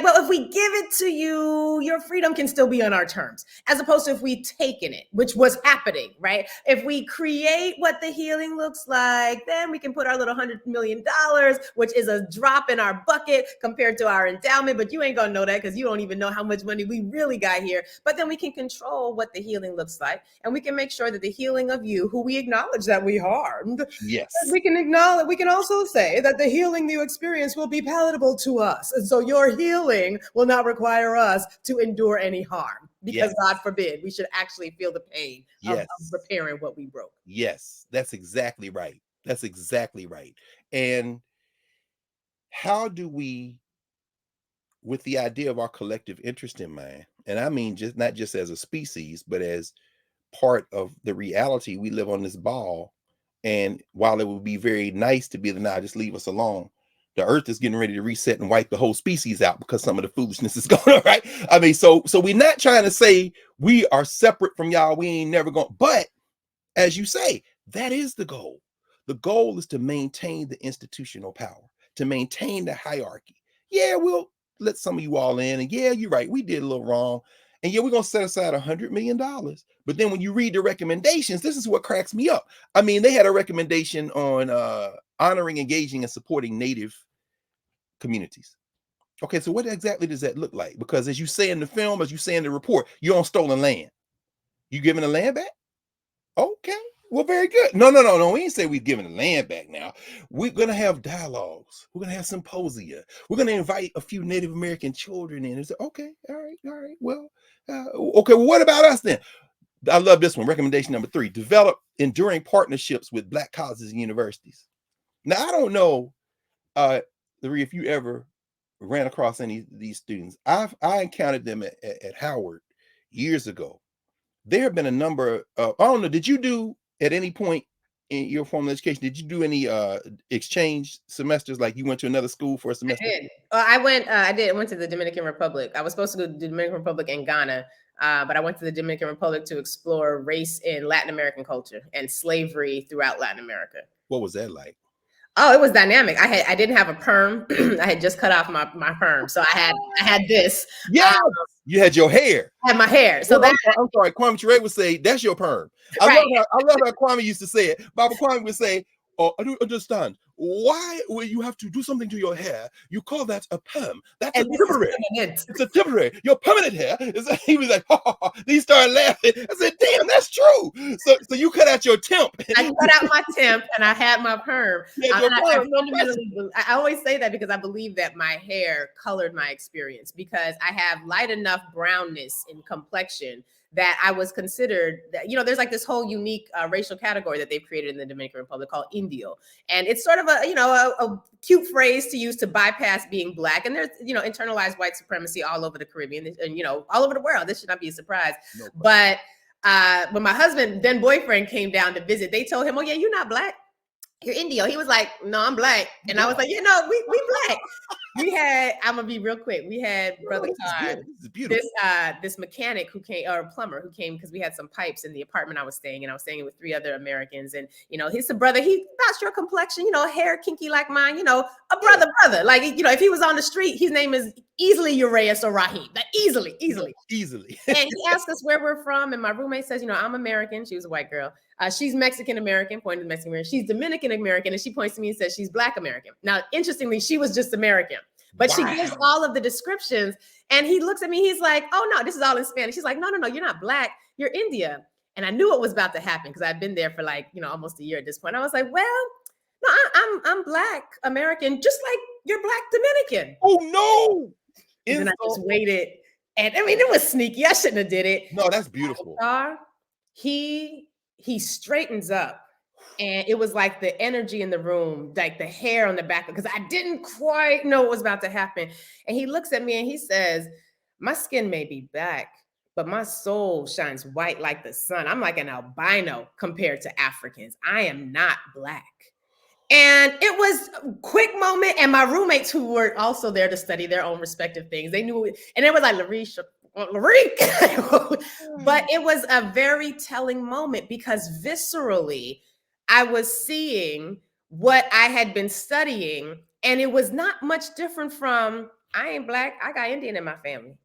well, if we give it to you, your freedom can still be on our terms, as opposed to if we taken it, which was happening, right? If we create what the healing looks like, then we can put our little $100 million, which is a drop in our bucket compared to our endowment, but you ain't gonna know that because you don't even know how much money we really got here. But then we can control what the healing looks like, and we can make sure that the healing of you, who we acknowledge that we harmed, yes, we can acknowledge. We can also say that the healing you experience will be palatable to us. And so your healing will not require us to endure any harm, because God forbid we should actually feel the pain of repairing what we broke. Yes, that's exactly right. That's exactly right. And how do we, with the idea of our collective interest in mind, and I mean just not just as a species, but as part of the reality we live on this ball. And while it would be very nice to be just leave us alone, the earth is getting ready to reset and wipe the whole species out because some of the foolishness is going on, right? I mean, so we're not trying to say we are separate from y'all. We ain't never going, but as you say, that is the goal. The goal is to maintain the institutional power, to maintain the hierarchy. Yeah, we'll let some of you all in, and yeah, you're right, we did a little wrong. And yeah, we're going to set aside $100 million. But then when you read the recommendations, this is what cracks me up. I mean, they had a recommendation on honoring, engaging, and supporting Native communities. Okay, so what exactly does that look like? Because as you say in the film, as you say in the report, you're on stolen land. You giving the land back? Okay, well, very good. No. We ain't say we're giving the land back now. We're going to have dialogues. We're going to have symposia. We're going to invite a few Native American children in and say, okay, all right. Well, okay, well, what about us then? I love this one. Recommendation number 3, develop enduring partnerships with Black colleges and universities. Now, I don't know, Lurie, if you ever ran across any of these students. I encountered them at Howard years ago. There have been a number of, I don't know, did you do at any point in your formal education, did you do any exchange semesters, like you went to another school for a semester? I did. I went to the Dominican Republic. I was supposed to go to the Dominican Republic and Ghana, but I went to the Dominican Republic to explore race in Latin American culture and slavery throughout Latin America. What was that like? Oh, it was dynamic. I didn't have a perm. I had just cut off my perm, so I had this. Yes, you had your hair. I had my hair. So Well, that I'm sorry. Kwame Ture would say that's your perm. right. I love how Kwame used to say it. Baba Kwame would say, "Oh, I don't understand. Why will you have to do something to your hair? You call that a perm? That's And a this is temporary. permanent. It's a temporary. Your permanent hair." He was like, ha, ha, ha. Then he started laughing. I said, "Damn, that's true." So you cut out your temp. I cut out my temp and I had my perm. I always say that because I believe that my hair colored my experience, because I have light enough brownness in complexion that I was considered that, there's like this whole unique racial category that they've created in the Dominican Republic called Indio. And it's sort of a cute phrase to use to bypass being Black. And there's, internalized white supremacy all over the Caribbean and, all over the world. This should not be a surprise. No, but when my husband, then boyfriend, came down to visit, they told him, "Oh yeah, you're not Black. You're Indio." He was like, "No, I'm Black." And I was like, we Black. I'm gonna be real quick. We had Brother Carr, this mechanic who came, or a plumber who came, because we had some pipes in the apartment I was staying in. I was staying with 3 other Americans, and he's a brother. He's not your complexion, hair kinky like mine, a brother. Like, if he was on the street, his name is easily Urias or Raheem. Like easily. And he asked us where we're from, and my roommate says, I'm American. She was a white girl. She's Mexican American, pointing to Mexican American. She's Dominican American, and she points to me and says she's Black American. Now, interestingly, she was just American, but she gives all of the descriptions. And he looks at me, he's like, "Oh no, this is all in Spanish." She's like, "No, you're not Black, you're India." And I knew it was about to happen because I'd been there for almost a year at this point. I was like, "Well, no, I'm Black American, just like you're Black Dominican." Oh no! And then I just waited, and I mean, it was sneaky. I shouldn't have did it. No, that's beautiful. He straightens up, and it was like the energy in the room, like the hair on the back, because I didn't quite know what was about to happen. And he looks at me and he says, "My skin may be black, but my soul shines white like the sun. I'm like an albino compared to Africans. I am not Black." And it was a quick moment. And my roommates, who were also there to study their own respective things, they knew it. And it was like, Lurie. But it was a very telling moment, because viscerally, I was seeing what I had been studying. And it was not much different from, I ain't Black, I got Indian in my family.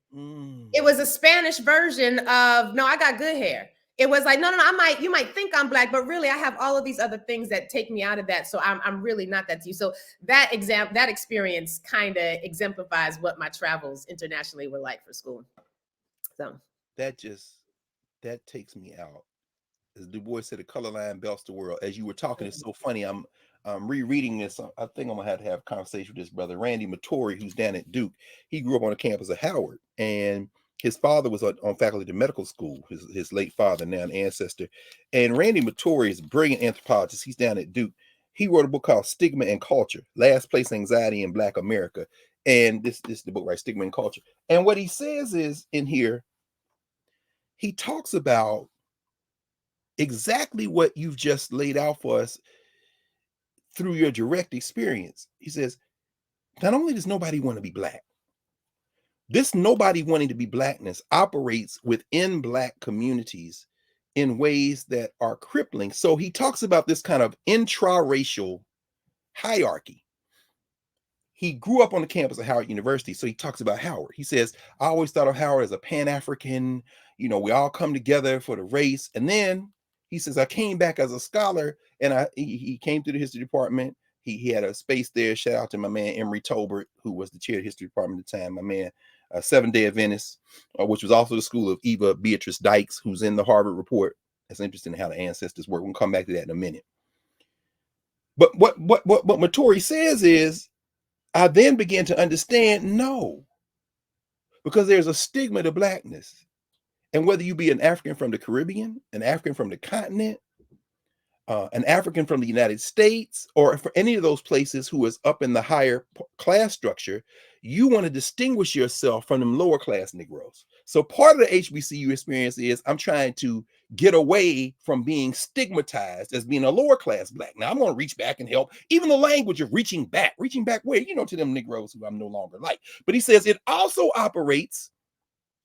It was a Spanish version of, no, I got good hair. It was like, no, you might think I'm Black, but really I have all of these other things that take me out of that. So I'm really not that to you. So that experience kind of exemplifies what my travels internationally were like for school. So that takes me out. As Du Bois said, "The color line belts the world." As you were talking, it's so funny. I'm rereading this. I think I'm gonna have to have a conversation with this brother, Randy Mattori, who's down at Duke. He grew up on the campus of Howard, and his father was on faculty at medical school. His late father, now an ancestor. And Randy Mattori is a brilliant anthropologist. He's down at Duke. He wrote a book called "Stigma and Culture: Last Place Anxiety in Black America." And this is the book, right? Stigma and Culture. And what he says is in here, he talks about exactly what you've just laid out for us through your direct experience. He says, not only does nobody want to be Black, this nobody wanting to be Blackness operates within Black communities in ways that are crippling. So he talks about this kind of intra-racial hierarchy. He grew up on the campus of Howard University, so he talks about Howard. He says, "I always thought of Howard as a Pan-African, we all come together for the race." And then he says, "I came back as a scholar," and he came through the history department. He had a space there. Shout out to my man Emory Tolbert, who was the chair of the history department at the time. My man, Seventh-day Adventist, which was also the school of Eva Dykes, who's in the Harvard report. That's interesting how the ancestors work. We'll come back to that in a minute. But what Mattori says is, I then began to understand, no, because there's a stigma to Blackness. And whether you be an African from the Caribbean, an African from the continent, an African from the United States, or for any of those places who is up in the higher class structure, you want to distinguish yourself from them lower class Negroes. So part of the HBCU experience is I'm trying to get away from being stigmatized as being a lower class Black. Now I'm going to reach back and help. Even the language of reaching back where, to them Negroes who I'm no longer like. But he says it also operates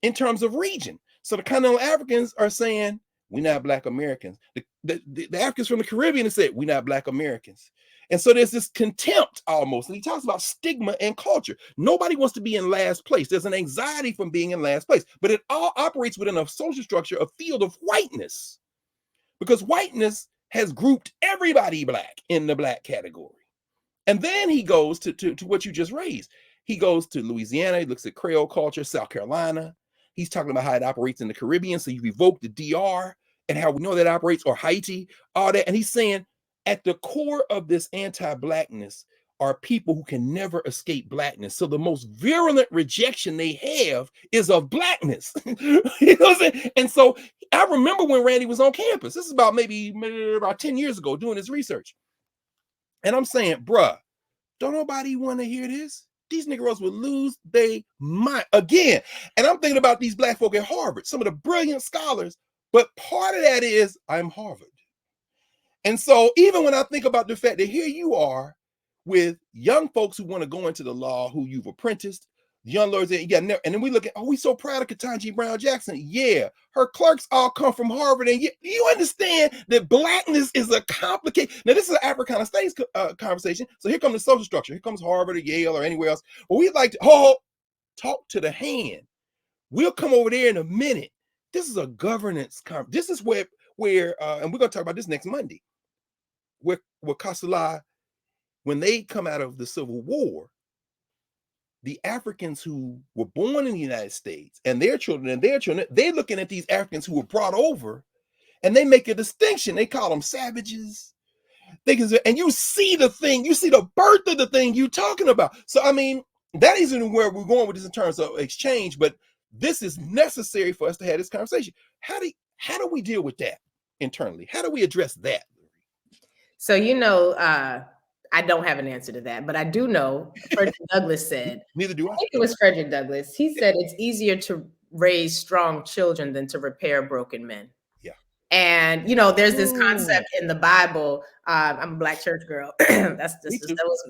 in terms of region. So the continental Africans are saying, we're not Black Americans. The Africans from the Caribbean said, we're not Black Americans. And so there's this contempt almost. And he talks about stigma and culture. Nobody wants to be in last place. There's an anxiety from being in last place. But it all operates within a social structure, a field of whiteness. Because whiteness has grouped everybody Black in the Black category. And then he goes to what you just raised. He goes to Louisiana. He looks at Creole culture, South Carolina. He's talking about how it operates in the Caribbean. So you revoke the DR and how we know that operates, or Haiti, all that. And he's saying at the core of this anti-Blackness are people who can never escape Blackness. So the most virulent rejection they have is of Blackness. You know what I'm saying? And so I remember when Randy was on campus. This is about maybe about 10 years ago doing his research. And I'm saying, bruh, don't nobody want to hear this? These Negroes will lose their mind again. And I'm thinking about these Black folk at Harvard, some of the brilliant scholars, but part of that is I'm Harvard. And so even when I think about the fact that here you are with young folks who want to go into the law, who you've apprenticed, young lawyers, and then we look at, we so proud of Ketanji Brown Jackson. Yeah, her clerks all come from Harvard. And you understand that Blackness is a complicated, now this is an Africana Studies conversation. So here comes the social structure. Here comes Harvard or Yale or anywhere else. But we'd like to talk to the hand. We'll come over there in a minute. This is a governance conference. This is where and we're going to talk about this next Monday, where Kasala, when they come out of the Civil War, the Africans who were born in the United States and their children, they're looking at these Africans who were brought over, and they make a distinction. They call them savages. And you see the thing, you see the birth of the thing you're talking about. So, I mean, that isn't where we're going with this in terms of exchange, but this is necessary for us to have this conversation. How do we deal with that internally? How do we address that? So, I don't have an answer to that, but I do know Frederick Douglass said, neither do I think it was Frederick Douglass. He said it's easier to raise strong children than to repair broken men. Yeah. And, there's this concept in the Bible. I'm a Black church girl. That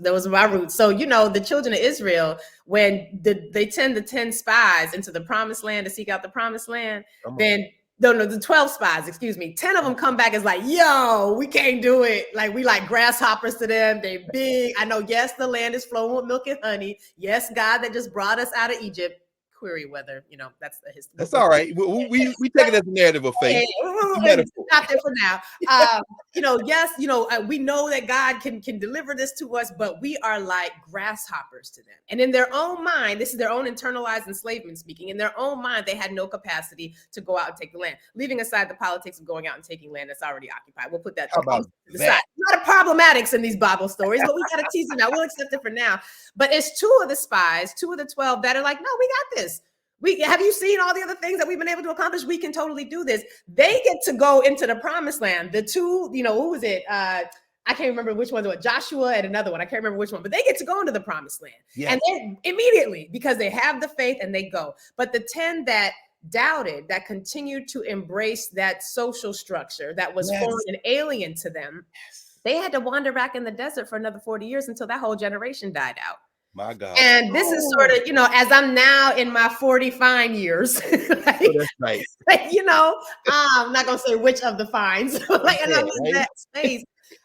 was my roots. So, the children of Israel, when they send the 10 spies into the promised land to seek out the promised land, then the 12 spies, 10 of them come back as like, yo, we can't do it. Like, we like grasshoppers to them. They big. I know, yes, the land is flowing with milk and honey. Yes, God that just brought us out of Egypt. Query whether, that's the history. That's all right. We take it as a narrative of faith. Not there for now. Yes, we know that God can deliver this to us, but we are like grasshoppers to them. And in their own mind, this is their own internalized enslavement speaking. In their own mind, they had no capacity to go out and take the land. Leaving aside the politics of going out and taking land that's already occupied. We'll put that to the side. A lot of problematics in these Bible stories, but we got to tease them out. We'll accept it for now. But it's 2 of the spies, 2 of the 12 that are like, no, we got this. Have you seen all the other things that we've been able to accomplish? We can totally do this. They get to go into the promised land. The 2, who was it? I can't remember which one. Joshua and another one. I can't remember which one, but they get to go into the promised land. Yes. And then immediately, because they have the faith and they go. But the 10 that doubted, that continued to embrace that social structure that was foreign and alien to them, they had to wander back in the desert for another 40 years until that whole generation died out. My God. And this is sort of, as I'm now in my 40 fine years, that's nice. I'm not going to say which of the fines, and I'm in that space.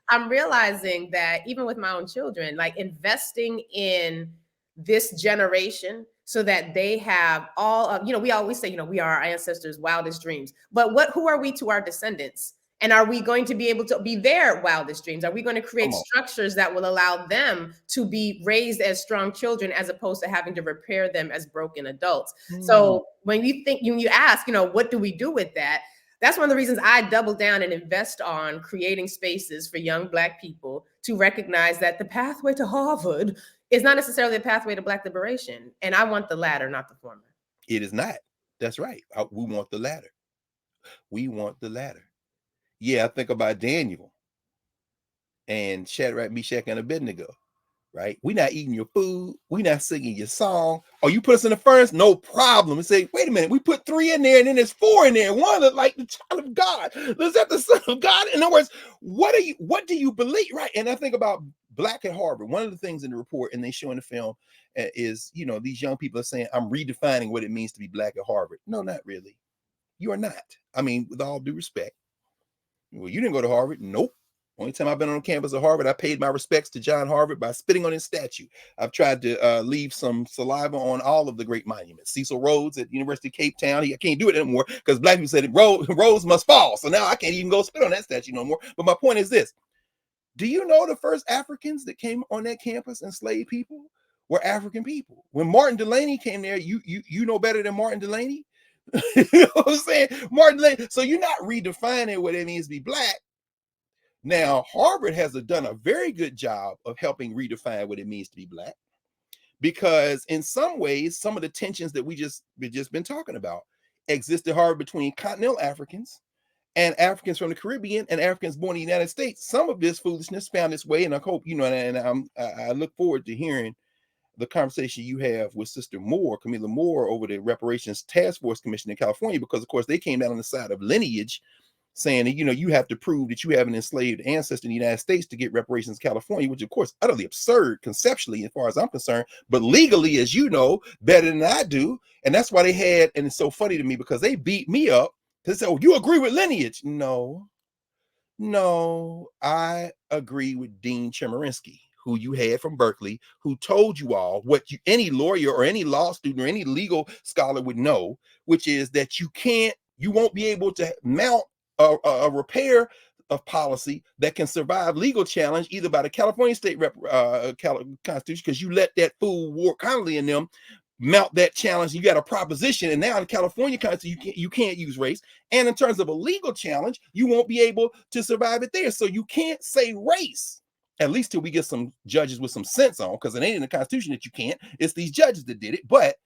I'm realizing that even with my own children, like investing in this generation so that they have all of, we always say, we are our ancestors' wildest dreams, but who are we to our descendants? And are we going to be able to be their wildest dreams? Are we going to create structures that will allow them to be raised as strong children as opposed to having to repair them as broken adults? So when you ask, what do we do with that? That's one of the reasons I double down and invest on creating spaces for young Black people to recognize that the pathway to Harvard is not necessarily a pathway to Black liberation. And I want the latter, not the former. It is not. That's right. We want the latter. We want the latter. Yeah, I think about Daniel and Shadrach, Meshach, and Abednego, right? We're not eating your food. We're not singing your song. Oh, you put us in the furnace? No problem. And say, wait a minute, we put 3 in there and then there's 4 in there. One look like the child of God. Is that the son of God? In other words, what do you believe? Right. And I think about Black at Harvard. One of the things in the report, and they show in the film, is, these young people are saying, I'm redefining what it means to be Black at Harvard. No, not really. You are not. I mean, with all due respect. Well, you didn't go to Harvard. Nope. Only time I've been on campus of Harvard, I paid my respects to John Harvard by spitting on his statue. I've tried to leave some saliva on all of the great monuments. Cecil Rhodes at University of Cape Town. I can't do it anymore because black people said Rhodes must fall. So now I can't even go spit on that statue no more. But my point is this. Do you know the first Africans that came on that campus, enslaved people, were African people? When Martin Delany came there, you know better than Martin Delany? You know what I'm saying? Martin Delany. So you're not redefining what it means to be black. Now, Harvard has done a very good job of helping redefine what it means to be black, because in some ways, some of the tensions that we've just been talking about exist at Harvard between continental Africans and Africans from the Caribbean and Africans born in the United States. Some of this foolishness found its way, and I hope, and I look forward to hearing the conversation you have with Sister Moore, Camilla Moore, over the Reparations Task Force Commission in California, because of course they came down on the side of lineage, saying that, you have to prove that you have an enslaved ancestor in the United States to get reparations in California, which of course utterly absurd conceptually as far as I'm concerned, but legally, as you know, better than I do. And that's why they had, and it's so funny to me because they beat me up. They said, "Oh, you agree with lineage?" No, I agree with Dean Chemerinsky, who you had from Berkeley, who told you all what any lawyer or any law student or any legal scholar would know, which is that you won't be able to mount a repair of policy that can survive legal challenge either by the California state constitution, because you let that fool Ward Connolly and them mount that challenge. You got a proposition, and now in California constitution you can't use race, and in terms of a legal challenge you won't be able to survive it there. So you can't say race, at least till we get some judges with some sense on, because it ain't in the constitution that you can't. It's these judges that did it. But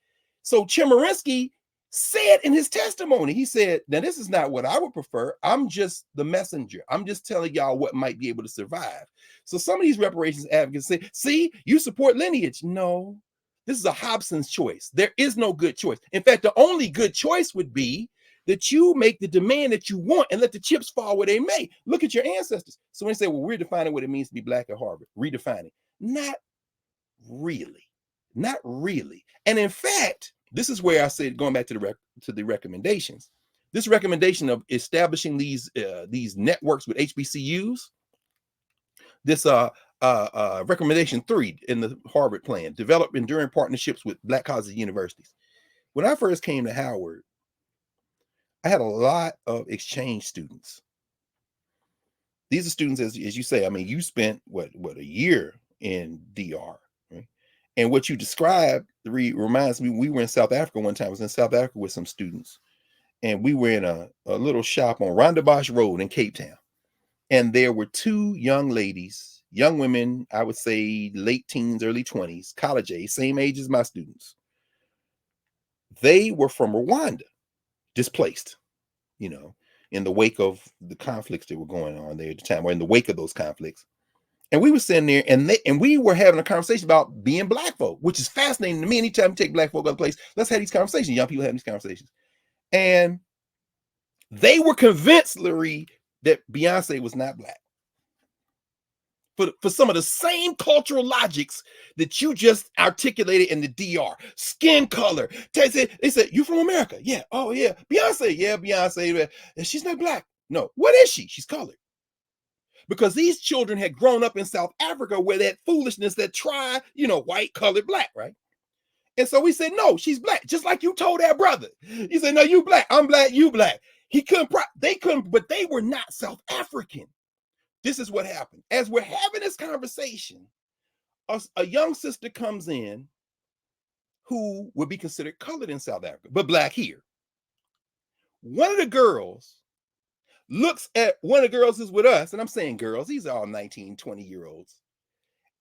so Chemerinsky said in his testimony, he said, now this is not what I would prefer. I'm just the messenger. I'm just telling y'all what might be able to survive. So some of these reparations advocates say, see, you support lineage. No, this is a Hobson's choice. There is no good choice. In fact, the only good choice would be that you make the demand that you want and let the chips fall where they may. Look at your ancestors. So when they say, well, we're defining what it means to be black at Harvard, redefining. Not really. Not really. And in fact, this is where I said, going back to the recommendations, this recommendation of establishing these networks with HBCUs, this recommendation 3 in the Harvard plan, develop enduring partnerships with black colleges and universities. When I first came to Howard, I had a lot of exchange students. These are students, as you say, I mean, you spent what a year in DR, right? And what you described reminds me, we were in South Africa one time. I was in South Africa with some students, and we were in a little shop on Rondebosch Road in Cape Town. And there were 2 young ladies, young women, I would say late teens, early 20s, college age, same age as my students. They were from Rwanda, displaced, in the wake of the conflicts that were going on there at the time, or in the wake of those conflicts. And we were sitting there, and we were having a conversation about being black folk, which is fascinating to me. Anytime you take black folk other place, let's have these conversations. Young people having these conversations. And they were convinced, Lurie, that Beyonce was not black. For some of the same cultural logics that you just articulated in the DR. Skin color. They said, you from America? Yeah. Oh, yeah. Beyonce. Yeah, Beyonce. She's not black. No. What is she? She's colored. Because these children had grown up in South Africa where that foolishness, that white, colored, black, right? And so we said, no, she's black. Just like you told that brother. You said, no, you black. I'm black. You black. They couldn't, but they were not South African. This is what happened. As we're having this conversation, a young sister comes in who would be considered colored in South Africa, but black here. One of the girls looks at one of the girls who's with us, and I'm saying girls, these are all 19, 20-year-olds.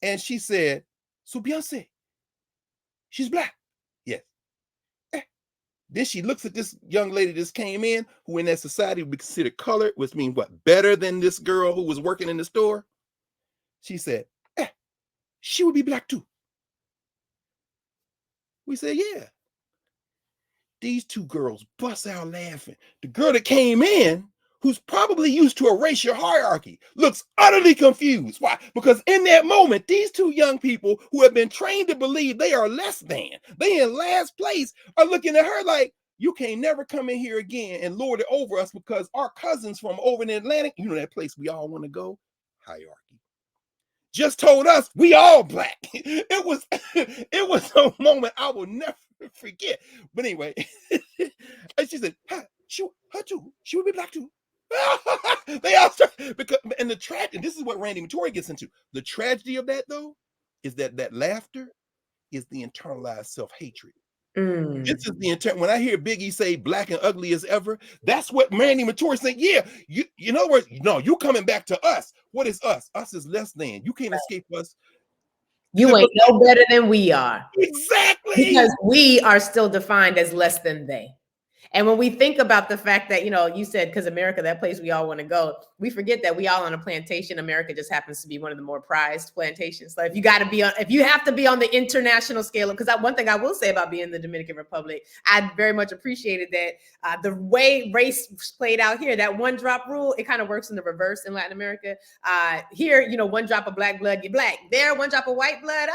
And she said, so Beyonce, she's black. Yes. Then she looks at this young lady that just came in, who in that society would be considered colored, which means what? Better than this girl who was working in the store. She said, she would be black too. We said, yeah. These 2 girls bust out laughing. The girl that came in, who's probably used to a racial hierarchy, looks utterly confused. Why? Because in that moment, these 2 young people who have been trained to believe they are less than, they in last place, are looking at her like, You can't never come in here again and lord it over us because our cousins from over in the Atlantic, you know that place we all want to go, hierarchy, just told us we all black. It was a moment I will never forget. But anyway, and she said, her too. She would be black too. They all start, because, and the tragedy, this is what Randy Matori gets into. The tragedy of that though is that laughter is the internalized self-hatred. This is the intent. When I hear Biggie say black and ugly as ever, that's what Randy Matori saying. Yeah, you in other words, no, you coming back to us. What is us? Us is less than. You can't escape us. You ain't no better than we are. Exactly. Because we are still defined as less than they. And when we think about the fact that, you said, because America, that place we all want to go, we forget that we all on a plantation. America just happens to be one of the more prized plantations. So if you have to be on the international scale, because one thing I will say about being in the Dominican Republic, I very much appreciated that the way race played out here, that one drop rule, it kind of works in the reverse in Latin America. Here, one drop of black blood, you're black. There, one drop of white blood,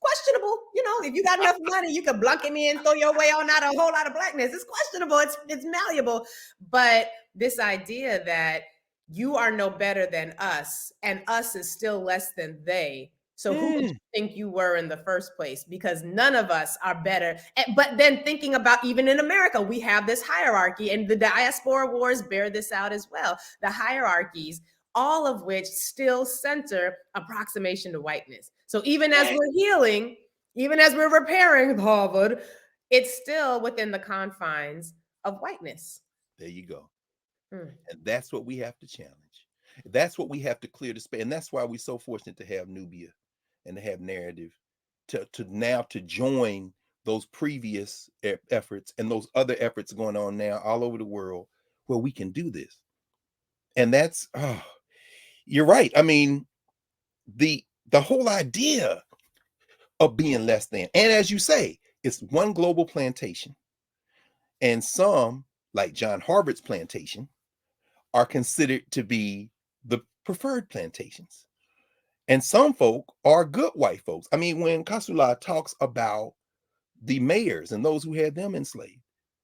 questionable. If you got enough money, you could blunk him in, throw your way on out a whole lot of blackness. It's questionable. It's malleable. But this idea that you are no better than us and us is still less than they. So who did you think you were in the first place? Because none of us are better. But then thinking about even in America, we have this hierarchy, and the diaspora wars bear this out as well. The hierarchies, all of which still center approximation to whiteness. So even as we're healing, even as we're repairing Harvard, it's still within the confines of whiteness. There you go. And that's what we have to challenge. That's what we have to clear the space. And that's why we're so fortunate to have Nubia and to have narrative to join those previous efforts and those other efforts going on now all over the world where we can do this. And that's, you're right. I mean, the whole idea of being less than, and as you say, it's one global plantation, and some, like John Harvard's plantation, are considered to be the preferred plantations, and some folk are good white folks. I mean, when Kasula talks about the mayors and those who had them enslaved,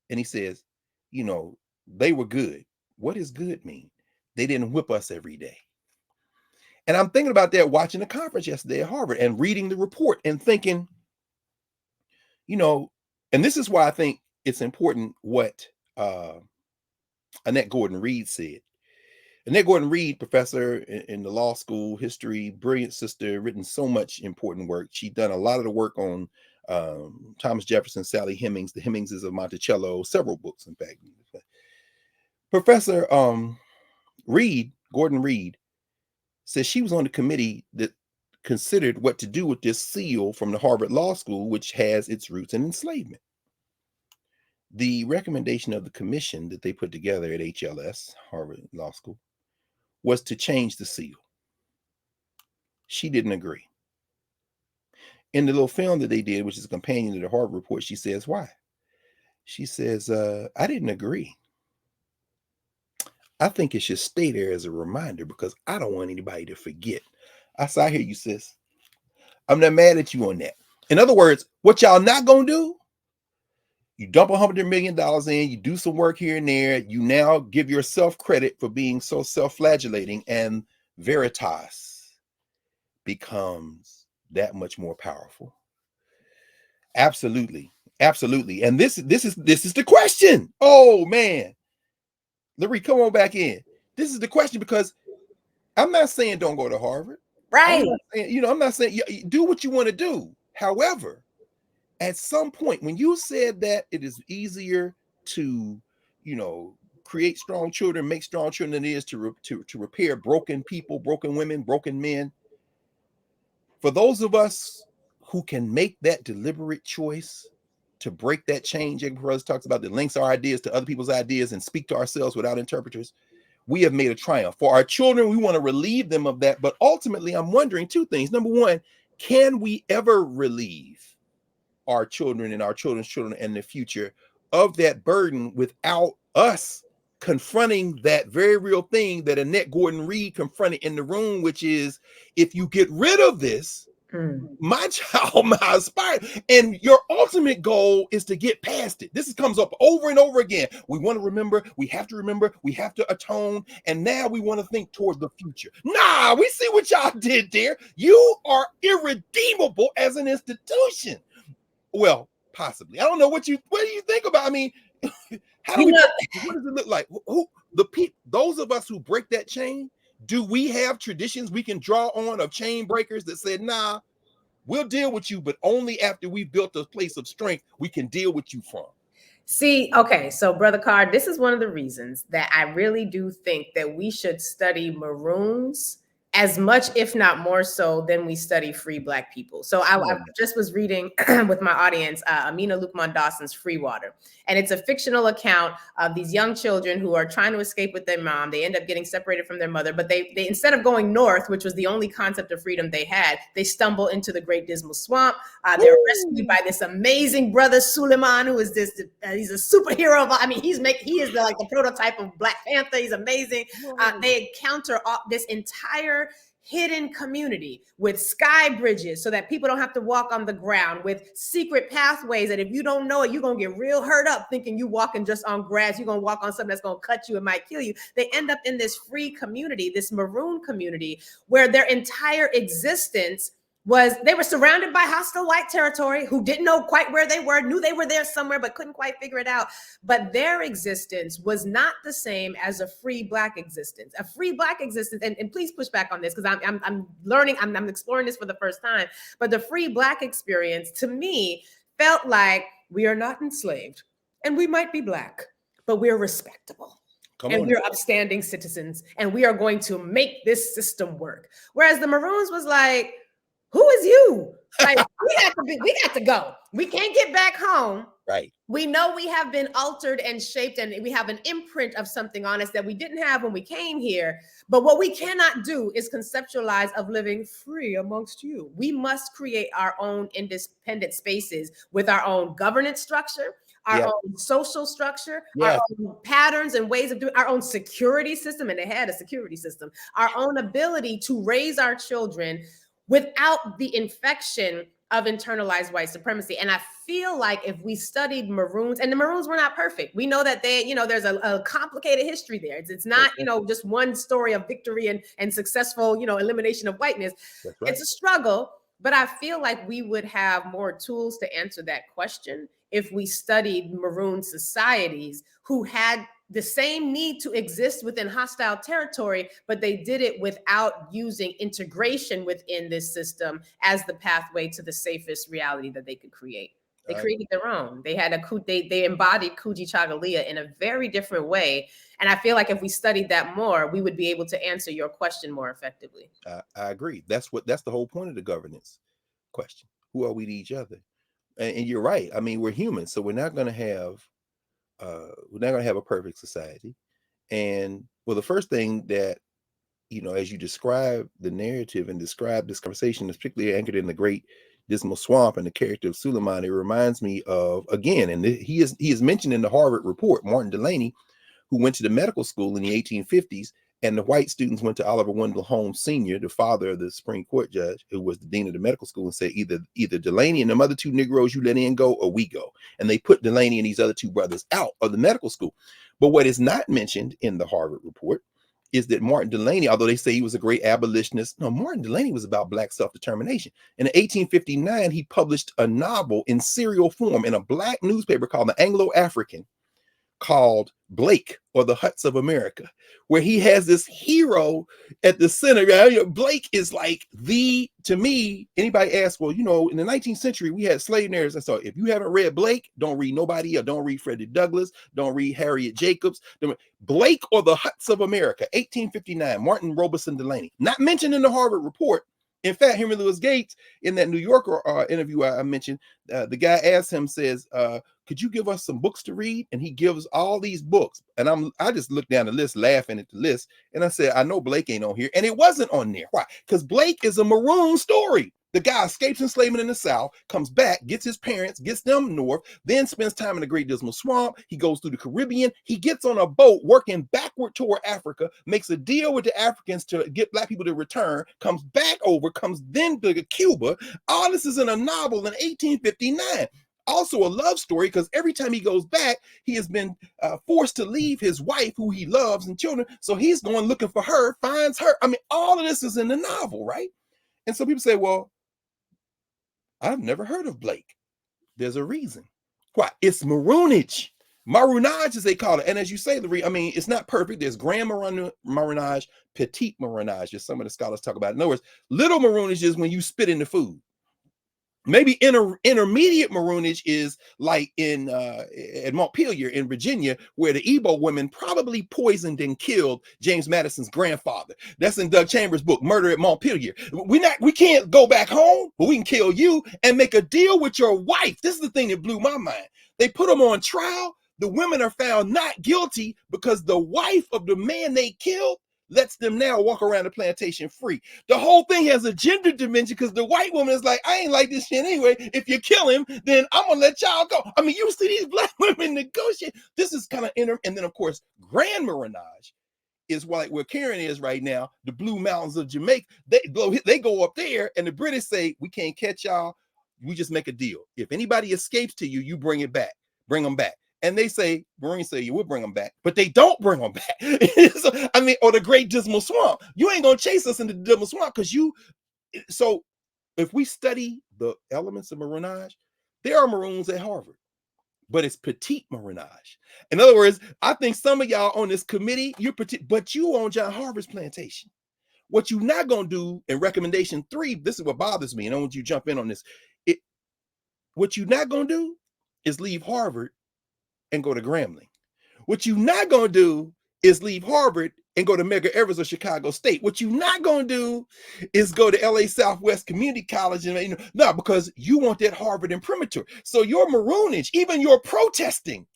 and he says, they were good. What does good mean? They didn't whip us every day. And I'm thinking about that watching the conference yesterday at Harvard and reading the report and thinking, and this is why I think it's important what Annette Gordon-Reed said. Annette Gordon-Reed, professor in the law school, history, brilliant sister, written so much important work. She'd done a lot of the work on Thomas Jefferson, Sally Hemings, the Hemingses of Monticello, several books, in fact. Professor Gordon-Reed, says she was on the committee that considered what to do with this seal from the Harvard Law School, which has its roots in enslavement. The recommendation of the commission that they put together at HLS, Harvard Law School, was to change the seal. She didn't agree. In the little film that they did, which is a companion to the Harvard report, she says, why? She says, I didn't agree. I think it should stay there as a reminder because I don't want anybody to forget. I said, I hear you, sis. I'm not mad at you on that. In other words, what y'all not going to do, you dump $100 million in, you do some work here and there, you now give yourself credit for being so self-flagellating, and veritas becomes that much more powerful. Absolutely. Absolutely. And this is the question. Oh, man. Lurie, come on back in. This is the question, because I'm not saying don't go to Harvard. Right. I'm not saying do what you want to do. However, at some point, when you said that it is easier to, create strong children, make strong children than it is to repair broken people, broken women, broken men. For those of us who can make that deliberate choice to break that chain, Jacob Perez talks about, that links our ideas to other people's ideas and speak to ourselves without interpreters, we have made a triumph. For our children, we want to relieve them of that. But ultimately, I'm wondering two things. Number one, can we ever relieve our children and our children's children and the future of that burden without us confronting that very real thing that Annette Gordon-Reed confronted in the room, which is, if you get rid of this, My child, my aspire, and your ultimate goal is to get past it. This comes up over and over again. We want to remember, we have to atone, and now we want to think toward the future. Nah, we see what y'all did there. You are irredeemable as an institution. Well, possibly. I don't know what do you think about? I mean, how do what does it look like? Those of us who break that chain, do we have traditions we can draw on of chain breakers that said, nah, we'll deal with you, but only after we've built a place of strength we can deal with you from? See, okay, so Brother Carr, this is one of the reasons that I really do think that we should study Maroons as much, if not more so, than we study free Black people. So I just was reading with my audience, Amina Lukman Dawson's Free Water. And it's a fictional account of these young children who are trying to escape with their mom. They end up getting separated from their mother, but they instead of going north, which was the only concept of freedom they had, they stumble into the Great Dismal Swamp. They're rescued by this amazing brother Suleiman, who is he's a superhero. I mean, he is like the prototype of Black Panther. He's amazing. They encounter this entire hidden community with sky bridges so that people don't have to walk on the ground, with secret pathways that if you don't know it, you're going to get real hurt up thinking you walking just on grass. You're going to walk on something that's going to cut you and might kill you. They end up in this free community, this Maroon community, where their entire existence they were surrounded by hostile white territory who didn't know quite where they were, knew they were there somewhere, but couldn't quite figure it out. But their existence was not the same as a free Black existence. A free Black existence, and please push back on this because I'm learning, I'm exploring this for the first time. But the free Black experience to me felt like we are not enslaved and we might be Black, but we're respectable. We're upstanding citizens and we are going to make this system work. Whereas the Maroons was like, who is you? Like, we got to go. We can't get back home. Right. We know we have been altered and shaped, and we have an imprint of something on us that we didn't have when we came here. But what we cannot do is conceptualize of living free amongst you. We must create our own independent spaces with our own governance structure, our own social structure, our own patterns and ways of doing, our own security system, and they had a security system, our own ability to raise our children without the infection of internalized white supremacy. And I feel like if we studied Maroons, and the Maroons were not perfect. We know that there's a complicated history there. It's not, just one story of victory and successful, elimination of whiteness. Right. It's a struggle, but I feel like we would have more tools to answer that question if we studied Maroon societies who had the same need to exist within hostile territory, but they did it without using integration within this system as the pathway to the safest reality that they could create. They created their own. They had they embodied Kujichagulia in a very different way. And I feel like if we studied that more, we would be able to answer your question more effectively. I agree. That's the whole point of the governance question. Who are we to each other? And you're right. I mean, we're humans, so we're not going to have a perfect society. And well, the first thing that, as you describe the narrative and describe this conversation, is particularly anchored in the Great Dismal Swamp and the character of Suleiman, it reminds me of, again, and he is mentioned in the Harvard report, Martin Delany, who went to the medical school in the 1850s, and the white students went to Oliver Wendell Holmes Sr., the father of the Supreme Court judge, who was the dean of the medical school, and said, either Delany and them other two Negroes you let in go, or we go. And they put Delany and these other two brothers out of the medical school. But what is not mentioned in the Harvard report is that Martin Delany, although they say he was a great abolitionist, no, Martin Delany was about Black self-determination. In 1859, he published a novel in serial form in a Black newspaper called the Anglo-African, called Blake, or the Huts of America, where he has this hero at the center. Blake is like to me, anybody asks, well, in the 19th century, we had slave narratives. And so if you haven't read Blake, don't read nobody, or don't read Frederick Douglass, don't read Harriet Jacobs. Blake or the Huts of America, 1859, Martin Robeson Delany, not mentioned in the Harvard report. In fact, Henry Louis Gates, in that New Yorker interview I mentioned, the guy asked him, says, could you give us some books to read? And he gives all these books. And I just looked down the list, laughing at the list. And I said, I know Blake ain't on here. And it wasn't on there. Why? Because Blake is a Maroon story The guy escapes enslavement in the South, comes back, gets his parents, gets them north, then spends time in the Great Dismal Swamp. He goes through the Caribbean. He gets on a boat working backward toward Africa, makes a deal with the Africans to get black people to return, comes back over, comes then to Cuba. All this is in a novel in 1859. Also a love story, because every time he goes back, he has been forced to leave his wife, who he loves, and children. So he's going looking for her, finds her. I mean, all of this is in the novel, right? And so people say, well, I've never heard of Blake. There's a reason. Why? It's maroonage. Maroonage, as they call it. And as you say, Lurie, I mean, it's not perfect. There's grand maroonage, petit maroonage, as some of the scholars talk about. In other words, little maroonage is when you spit in the food. Maybe intermediate maroonage is like in at Montpelier in Virginia, where the Igbo women probably poisoned and killed James Madison's grandfather. That's in Doug Chambers' book, Murder at Montpelier. We can't go back home, but we can kill you and make a deal with your wife. This is the thing that blew my mind. They put them on trial. The women are found not guilty because the wife of the man they killed lets them now walk around the plantation free. The whole thing has a gender dimension because the white woman is like, I ain't like this shit anyway. If you kill him, then I'm gonna let y'all go. I mean, you see these black women negotiate. This is kind of and then of course, grand maroonage is like where Karen is right now, the Blue Mountains of Jamaica. They go up there, and the British say, we can't catch y'all. We just make a deal. If anybody escapes to you, you bring them back. And they say, Marines say, you will bring them back, but they don't bring them back. So, I mean, or the Great Dismal Swamp. You ain't gonna chase us into the Dismal Swamp because you. So, if we study the elements of maroonage, there are Maroons at Harvard, but it's petite maroonage. In other words, I think some of y'all on this committee, you're petite, but you on John Harvard's plantation. What you're not gonna do in recommendation 3, this is what bothers me, and I want you to jump in on this. What you're not gonna do is leave Harvard and go to Grambling. What you're not going to do is leave Harvard and go to Medgar Evers or Chicago State. What you're not going to do is go to LA Southwest Community College. And no, because you want that Harvard imprimatur. So your maroonage, even your protesting,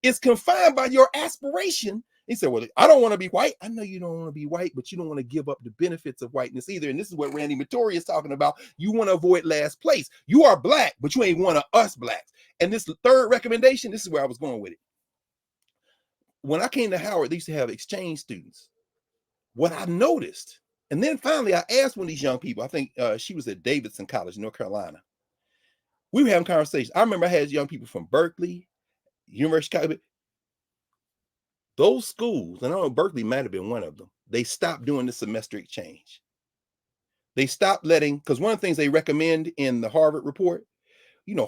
is confined by your aspiration. He said, well, I don't want to be white. I know you don't want to be white, but you don't want to give up the benefits of whiteness either. And this is what Randy Mattori is talking about. You want to avoid last place. You are black, but you ain't one of us blacks. And this third recommendation, this is where I was going with it. When I came to Howard, they used to have exchange students. What I noticed, and then finally I asked one of these young people, I think she was at Davidson College, North Carolina. We were having conversations. I remember I had young people from Berkeley, University of Chicago. Those schools, and I know Berkeley might have been one of them, they stopped doing the semester exchange. They stopped letting, because one of the things they recommend in the Harvard report,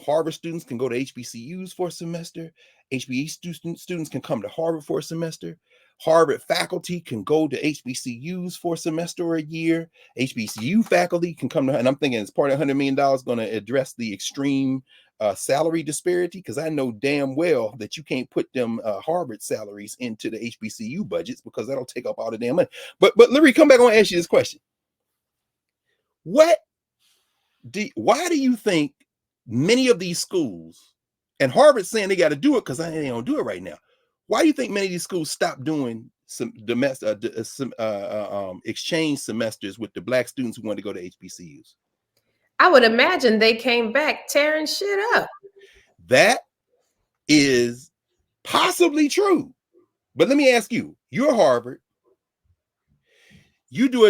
Harvard students can go to HBCUs for a semester. HBCU students can come to Harvard for a semester. Harvard faculty can go to HBCUs for a semester or a year. HBCU faculty can come to, and I'm thinking it's part of $100 million going to address the extreme salary disparity, because I know damn well that you can't put them Harvard salaries into the HBCU budgets because that'll take up all the damn money. But Lurie, come back. I want to ask you this question. Why do you think many of these schools, and Harvard's saying they got to do it because they don't do it right now? Why do you think many of these schools stopped doing some exchange semesters with the black students who wanted to go to HBCUs? I would imagine they came back tearing shit up. That is possibly true. But let me ask you, you're Harvard. You do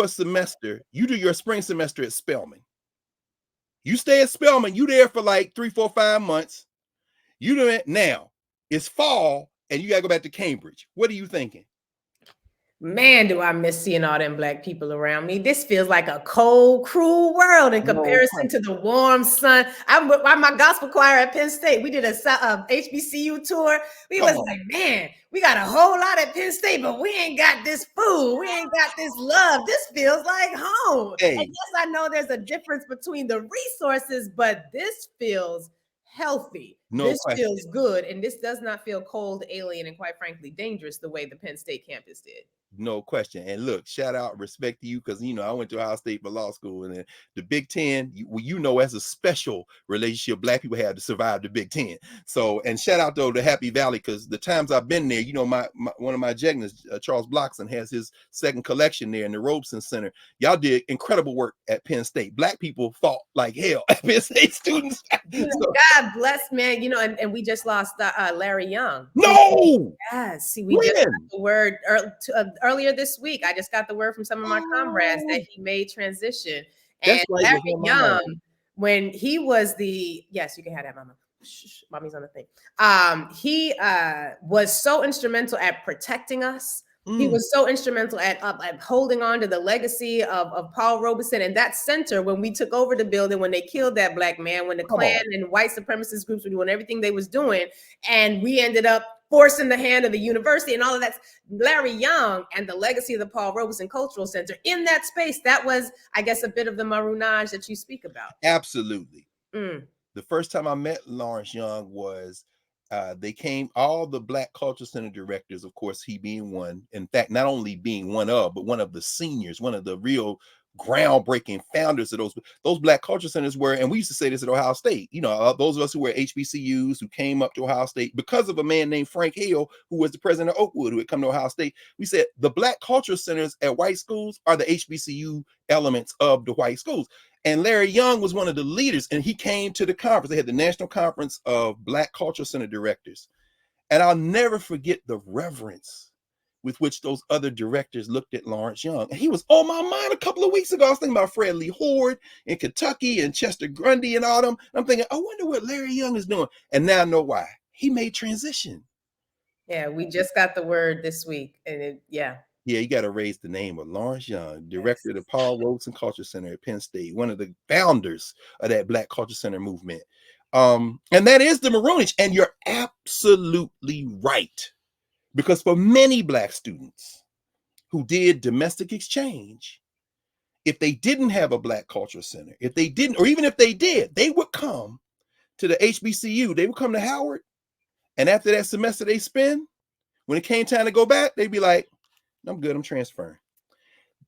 a semester, you do your spring semester at Spelman. You stay at Spelman, you there for like 3, 4, 5 months. You do it now. It's fall, and you gotta go back to Cambridge. What are you thinking? Man, do I miss seeing all them black people around me. This feels like a cold, cruel world in comparison to the warm sun. I'm my gospel choir at Penn State. We did a HBCU tour. We was like, man, we got a whole lot at Penn State, but we ain't got this food. We ain't got this love. This feels like home. Hey. And yes, I know there's a difference between the resources, but this feels healthy. This feels good. And this does not feel cold, alien, and quite frankly, dangerous the way the Penn State campus did. No question. And look, shout out, respect to you, because I went to Ohio State for law school, and the Big Ten, as a special relationship Black people have to survive the Big Ten. So, and shout out though to Happy Valley, because the times I've been there, my one of my Jegnas, Charles Blockson, has his second collection there in the Robeson Center. Y'all did incredible work at Penn State. Black people fought like hell at Penn State students. So, God bless, man. And we just lost Larry Young. No. Yes. See, we just got the word earlier this week. I just got the word from some of my comrades that he made transition. And right, Larry Young, when he was yes, you can have that, Mama. Shh, Mommy's on the thing. He was so instrumental at protecting us. He was so instrumental at holding on to the legacy of Paul Robeson and that center when we took over the building, when they killed that Black man, when the Klan and white supremacist groups were doing everything they was doing. And we ended up forcing the hand of the university and all of that. Larry Young and the legacy of the Paul Robeson Cultural Center in that space, that was, I guess, a bit of the maroonage that you speak about. Absolutely. The first time I met Lawrence Young was they came, all the Black Culture Center directors, of course, he being one. In fact, not only being one of, but one of the seniors, one of the real groundbreaking founders of those Black Culture Centers were, and we used to say this at Ohio State, those of us who were HBCUs who came up to Ohio State because of a man named Frank Hale, who was the president of Oakwood, who had come to Ohio State. We said the Black Culture Centers at white schools are the HBCU elements of the white schools. And Larry Young was one of the leaders, and he came to the conference. They had the National Conference of Black Culture Center Directors. And I'll never forget the reverence with which those other directors looked at Lawrence Young. And he was on my mind a couple of weeks ago. I was thinking about Fred Lee Horde in Kentucky and Chester Grundy and all them. I'm thinking, I wonder what Larry Young is doing. And now I know why. He made transition. Yeah, we just got the word this week. And Yeah, you got to raise the name of Lawrence Young, director of the Paul Robeson Culture Center at Penn State, one of the founders of that Black Culture Center movement. And that is the Maroonage. And you're absolutely right. Because for many Black students who did domestic exchange, if they didn't have a Black Culture Center, if they didn't, or even if they did, they would come to the HBCU, they would come to Howard. And after that semester they spend, when it came time to go back, they'd be like, I'm good, I'm transferring.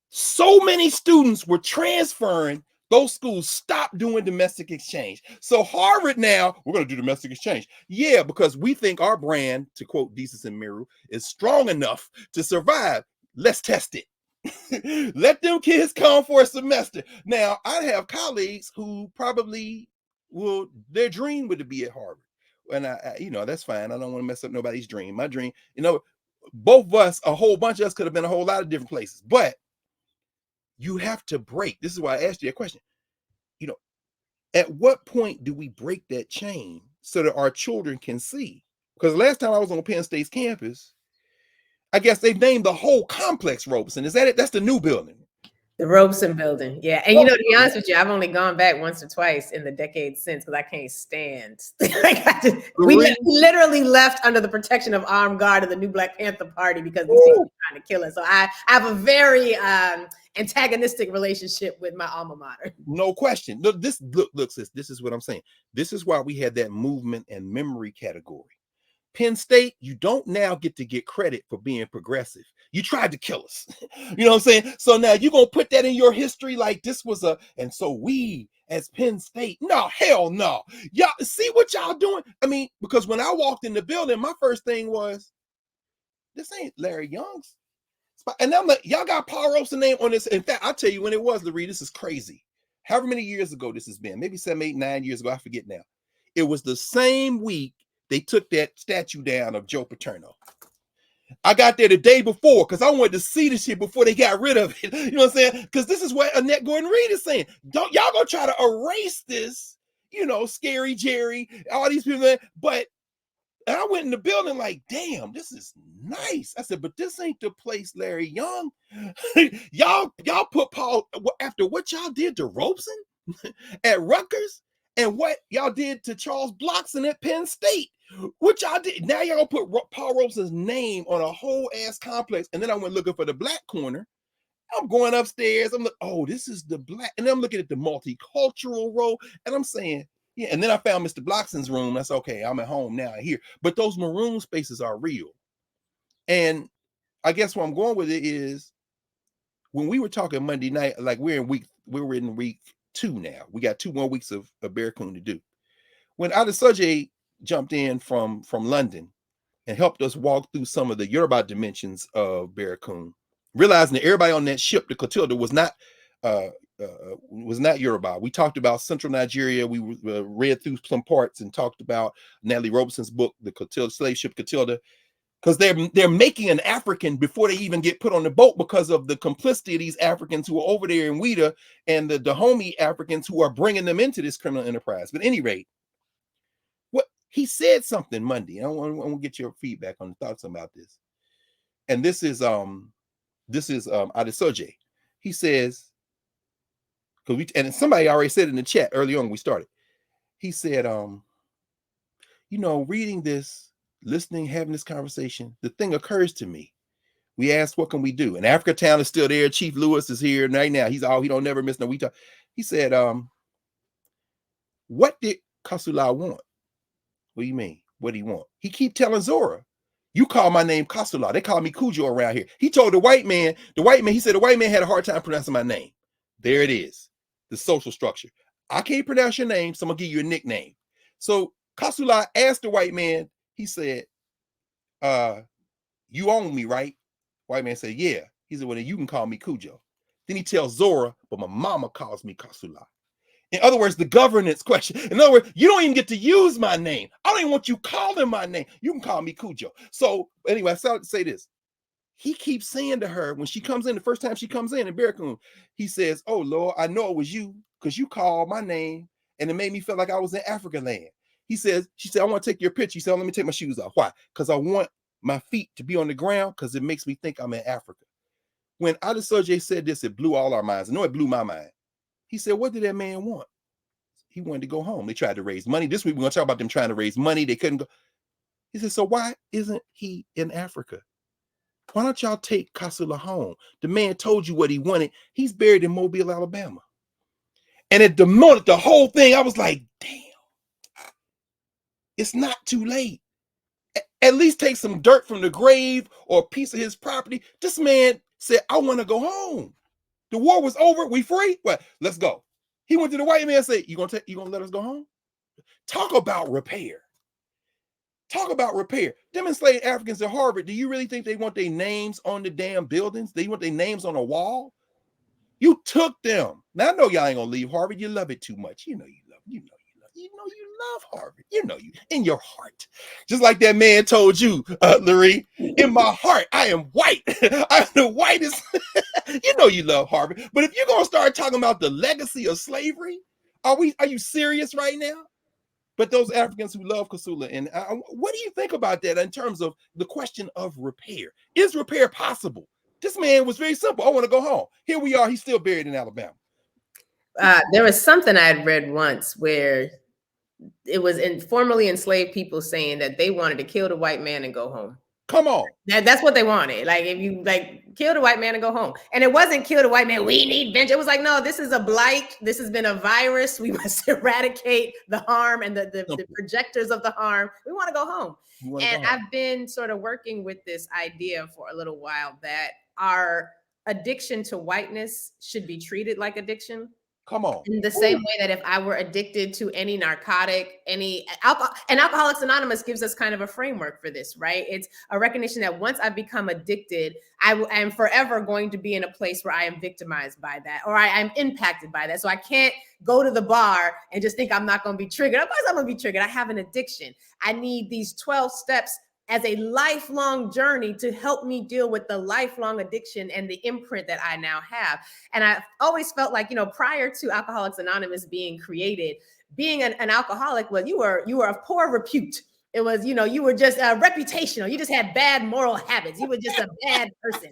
So many students were transferring, those schools stopped doing domestic exchange. So Harvard now, we're going to do domestic exchange. Yeah, because we think our brand, to quote Desus and Miru, is strong enough to survive. Let's test it. Let them kids come for a semester. Now, I have colleagues who probably their dream would be at Harvard. And I that's fine. I don't want to mess up nobody's dream. My dream, both of us, a whole bunch of us could have been a whole lot of different places, but you have to break. This is why I asked you that question. At what point do we break that chain so that our children can see? Because last time I was on Penn State's campus, I guess they've named the whole complex Robeson. Is that it? That's the new building. The Robeson building. Yeah. And to be honest with you, I've only gone back once or twice in the decades since because I can't stand. We literally left under the protection of armed guard of the new Black Panther Party because these people were trying to kill us. So I have a very antagonistic relationship with my alma mater. No question. Look, sis, this is what I'm saying. This is why we had that movement and memory category. Penn State, you don't now get to get credit for being progressive. You tried to kill us. You know what I'm saying? So now you're going to put that in your history like this was and so we as Penn State, no, hell no. Y'all see what y'all doing? I mean, because when I walked in the building, my first thing was, this ain't Larry Young's spot. And I'm like, y'all got Paul Robeson name on this. In fact, I'll tell you when it was, Lurie, this is crazy. However many years ago this has been, maybe 7, 8, 9 years ago, I forget now. It was the same week they took that statue down of Joe Paterno. I got there the day before because I wanted to see this shit before they got rid of it. You know what I'm saying? Because this is what Annette Gordon-Reed is saying. Don't y'all gonna try to erase this, Scary Jerry, all these people. But I went in the building like, damn, this is nice. I said, but this ain't the place, Larry Young. y'all put Paul after what y'all did to Robeson at Rutgers. And what y'all did to Charles Blockson at Penn State, what y'all did. Now y'all put Paul Robeson's name on a whole ass complex. And then I went looking for the Black corner. I'm going upstairs. I'm like, oh, this is the Black. And then I'm looking at the multicultural row. And I'm saying, yeah. And then I found Mr. Blockson's room. That's okay. I'm at home now here. But those maroon spaces are real. And I guess where I'm going with it is when we were talking Monday night, like we're in week 2 now. We got 2 more weeks of Baracoon to do. When Adesanya jumped in from London and helped us walk through some of the Yoruba dimensions of Baracoon, realizing that everybody on that ship, the Clotilda, was not Yoruba. We talked about Central Nigeria. We read through some parts and talked about Natalie Robeson's book, The Clotilda, Slave Ship Clotilda, because they're making an African before they even get put on the boat because of the complicity of these Africans who are over there in Ouida and the Dahomey Africans who are bringing them into this criminal enterprise. But at any rate, what he said something Monday. I want to get your feedback on the thoughts about this. And this is Adesanya. He says, and somebody already said in the chat early on when we started. He said, reading this, listening, having this conversation, the thing occurs to me. We asked, what can we do? And Africa Town is still there. Chief Lewis is here right now. He don't never miss no. He said, what did Kasula want? What do you mean? What do he want? He keep telling Zora, you call my name Kasula. They call me Cujo around here. He told the white man, he said the white man had a hard time pronouncing my name. There it is. The social structure. I can't pronounce your name, so I'm gonna give you a nickname. So Kasula asked the white man, he said, you own me, right? White man said, yeah. He said, well, then you can call me Cujo. Then he tells Zora, but my mama calls me Kasula. In other words, the governance question. In other words, you don't even get to use my name. I don't even want you calling my name. You can call me Cujo. So anyway, I started to say this. He keeps saying to her when she comes in, the first time she comes in Baracoon, he says, oh, Lord, I know it was you because you called my name and it made me feel like I was in Africa land. She said, I want to take your picture. He said, let me take my shoes off. Why? Because I want my feet to be on the ground because it makes me think I'm in Africa. When Adesanya said this, it blew all our minds. I know it blew my mind. He said, what did that man want? He wanted to go home. They tried to raise money. This week, we're going to talk about them trying to raise money. They couldn't go. He said, so why isn't he in Africa? Why don't y'all take Kasula home? The man told you what he wanted. He's buried in Mobile, Alabama. And at the moment, the whole thing, I was like, damn, it's not too late. At least take some dirt from the grave or a piece of his property. This man said, I want to go home. The war was over. We free? Well, let's go. He went to the white man and said, you gonna let us go home? Talk about repair. Talk about repair. Them enslaved Africans at Harvard, do you really think they want their names on the damn buildings? They want their names on a wall? You took them. Now I know y'all ain't gonna leave Harvard. You love it too much. You love Harvard. You in your heart. Just like that man told you, Lurie, in my heart, I am white. I'm the whitest. You love Harvard. But if you're gonna start talking about the legacy of slavery, are you serious right now? But those Africans who love Kasula, and what do you think about that in terms of the question of repair? Is repair possible? This man was very simple. I want to go home. Here we are. He's still buried in Alabama. There was something I had read once where it was formerly enslaved people saying that they wanted to kill the white man and go home. Come on. That's what they wanted. Like, if you kill the white man and go home. And it wasn't kill the white man, we need vengeance. It was like, no, this is a blight. This has been a virus. We must eradicate the harm and the projectors of the harm. We want to go home. And I've been sort of working with this idea for a little while that our addiction to whiteness should be treated like addiction. Come on. In the same way that if I were addicted to any narcotic, any alcohol, and Alcoholics Anonymous gives us kind of a framework for this, right? It's a recognition that once I become addicted, I am forever going to be in a place where I am victimized by that, or I am impacted by that. So I can't go to the bar and just think I'm not going to be triggered. Of course I'm going to be triggered. I have an addiction. I need these 12 steps as a lifelong journey to help me deal with the lifelong addiction and the imprint that I now have. And I've always felt like, prior to Alcoholics Anonymous being created, being an alcoholic was you were of poor repute. It was, you were just reputational. You just had bad moral habits. You were just a bad person.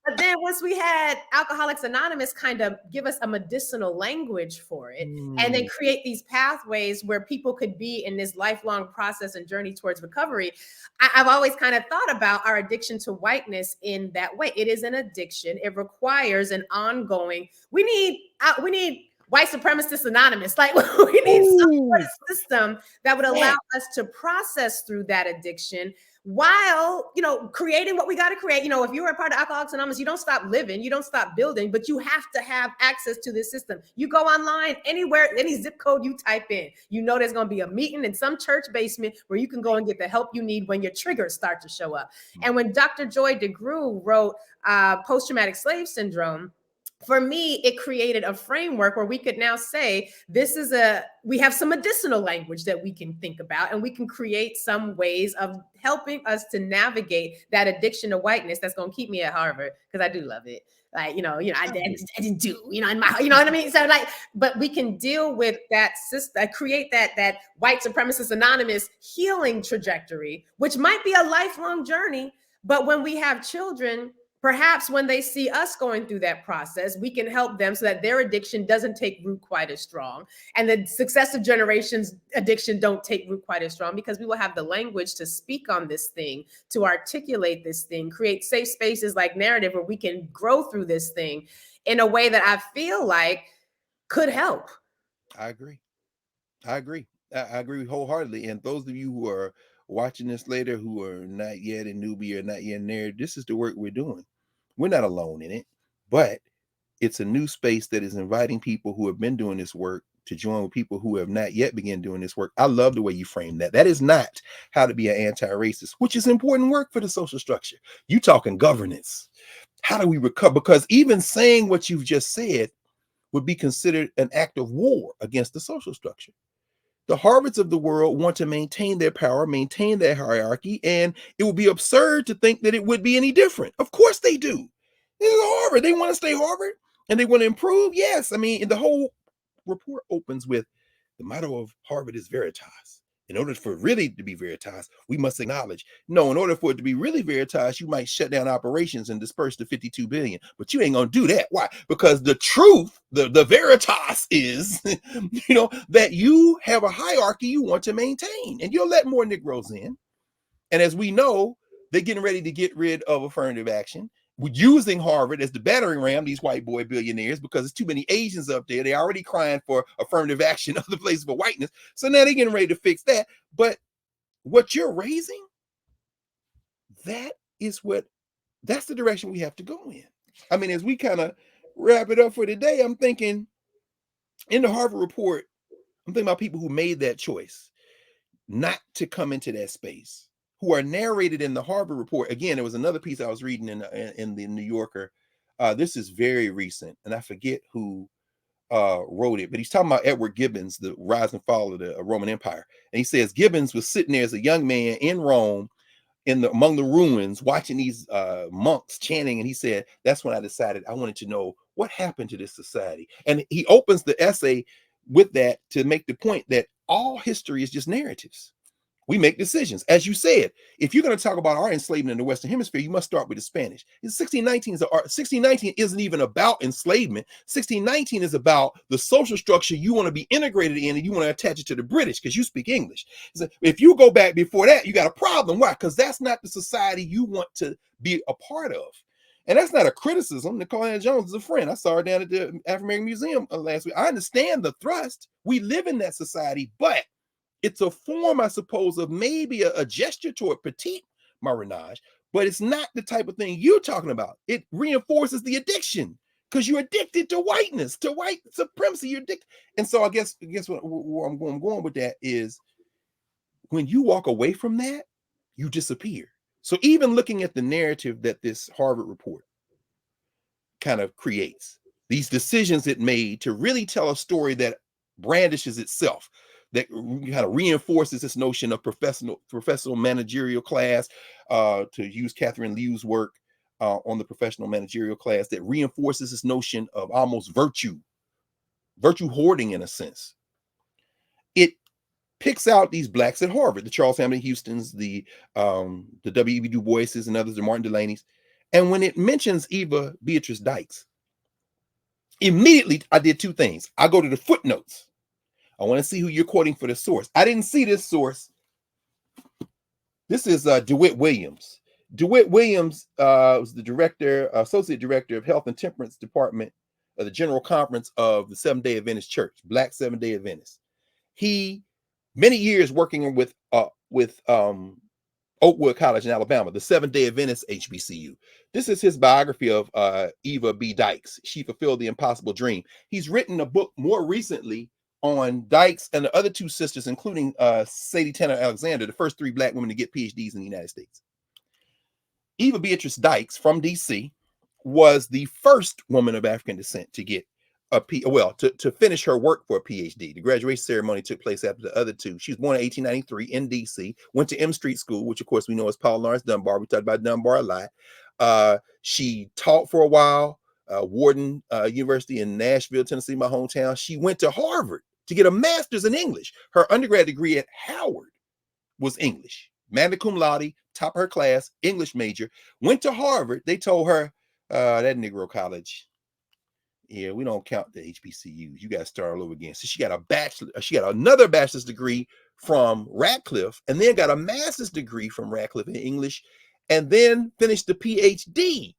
But then once we had Alcoholics Anonymous kind of give us a medicinal language for it, and then create these pathways where people could be in this lifelong process and journey towards recovery, I've always kind of thought about our addiction to whiteness in that way. It is an addiction. It requires an ongoing, we need White Supremacists Anonymous. Like, we need some sort of system that would allow us to process through that addiction while, you know, creating what we got to create. You know, if you're a part of Alcoholics Anonymous, you don't stop living, you don't stop building, but you have to have access to this system. You go online, anywhere, any zip code you type in, you know there's going to be a meeting in some church basement where you can go and get the help you need when your triggers start to show up. And when Dr. Joy DeGruy wrote Post-Traumatic Slave Syndrome, for me, it created a framework where we could now say, we have some medicinal language that we can think about, and we can create some ways of helping us to navigate that addiction to whiteness that's going to keep me at Harvard, because I do love it. Like, I didn't do, in my, you know what I mean? So like, but we can deal with that system, create that white supremacist anonymous healing trajectory, which might be a lifelong journey. But when we have children, perhaps when they see us going through that process, we can help them so that their addiction doesn't take root quite as strong, and the successive generations' addiction don't take root quite as strong, because we will have the language to speak on this thing, to articulate this thing, create safe spaces like narrative where we can grow through this thing in a way that I feel like could help. I agree. I agree wholeheartedly. And those of you who are watching this later, who are not yet in Nubia, not yet in there, this is the work we're doing. We're not alone in it, but it's a new space that is inviting people who have been doing this work to join with people who have not yet begun doing this work. I love the way you frame that. That is not how to be an anti-racist, which is important work for the social structure. You talking governance. How do we recover? Because even saying what you've just said would be considered an act of war against the social structure. The Harvards of the world want to maintain their power, maintain their hierarchy, and it would be absurd to think that it would be any different. Of course they do. This is Harvard. They want to stay Harvard and they want to improve. Yes. I mean, the whole report opens with the motto of Harvard is Veritas. In order for it really to be Veritas, we must acknowledge. No, in order for it to be really Veritas, you might shut down operations and disperse the 52 billion. But you ain't gonna do that. Why? Because the truth, the Veritas is, that you have a hierarchy you want to maintain, and you'll let more Negroes in. And as we know, they're getting ready to get rid of affirmative action. We're using Harvard as the battering ram, these white boy billionaires, because there's too many Asians up there. They're already crying for affirmative action, other places for whiteness. So now they're getting ready to fix that. But what you're raising, that's the direction we have to go in. I mean, as we kind of wrap it up for today, I'm thinking in the Harvard report, I'm thinking about people who made that choice not to come into that space, who are narrated in the Harvard report. Again, there was another piece I was reading in the New Yorker. This is very recent, and I forget who wrote it, but he's talking about Edward Gibbons, the rise and fall of the Roman Empire. And he says Gibbons was sitting there as a young man in Rome, among the ruins, watching these monks chanting, and he said, that's when I decided I wanted to know what happened to this society. And he opens the essay with that to make the point that all history is just narratives. We make decisions. As you said, if you're going to talk about our enslavement in the Western Hemisphere, you must start with the Spanish. 1619 isn't even about enslavement. 1619 is about the social structure you want to be integrated in, and you want to attach it to the British because you speak English. So if you go back before that, you got a problem. Why? Because that's not the society you want to be a part of. And that's not a criticism. Nicole Ann Jones is a friend. I saw her down at the African American Museum last week. I understand the thrust. We live in that society, but it's a form, I suppose, of maybe a gesture toward petite marronage, but it's not the type of thing you're talking about. It reinforces the addiction because you're addicted to whiteness, to white supremacy. You're addicted. And so I guess where I'm going with that is when you walk away from that, you disappear. So even looking at the narrative that this Harvard report kind of creates, these decisions it made to really tell a story that brandishes itself, that kind of reinforces this notion of professional managerial class, to use Catherine Liu's work on the professional managerial class, that reinforces this notion of almost virtue hoarding in a sense. It picks out these blacks at Harvard, the Charles Hamilton Houstons, the W.E.B. Du Boises and others, the Martin Delaney's. And when it mentions Eva Dykes, immediately I did two things. I go to the footnotes. I want to see who you're quoting for the source. I didn't see this source. This is DeWitt Williams. DeWitt Williams was the associate director of Health and Temperance Department of the General Conference of the Seventh-day Adventist Church, Black Seventh-day Adventist. He, many years working with Oakwood College in Alabama, the Seventh-day Adventist HBCU. This is his biography of Eva B. Dykes. She fulfilled the impossible dream. He's written a book more recently on Dykes and the other two sisters, including Sadie Tanner Alexander, the first 3 Black women to get PhDs in the United States. Eva Beatrice Dykes from DC was the first woman of African descent to get to finish her work for a PhD. The graduation ceremony took place after the other two. She was born in 1893 in DC, went to M Street School, which of course we know is Paul Lawrence Dunbar. We talked about Dunbar a lot. She taught for a while, Wharton University in Nashville, Tennessee, my hometown. She went to Harvard to get a master's in English. Her undergrad degree at Howard was English. Magna cum laude, top of her class, English major. Went to Harvard. They told her, that Negro college, yeah, we don't count the HBCUs. You got to start all over again. So she got another bachelor's degree from Radcliffe, and then got a master's degree from Radcliffe in English, and then finished the PhD.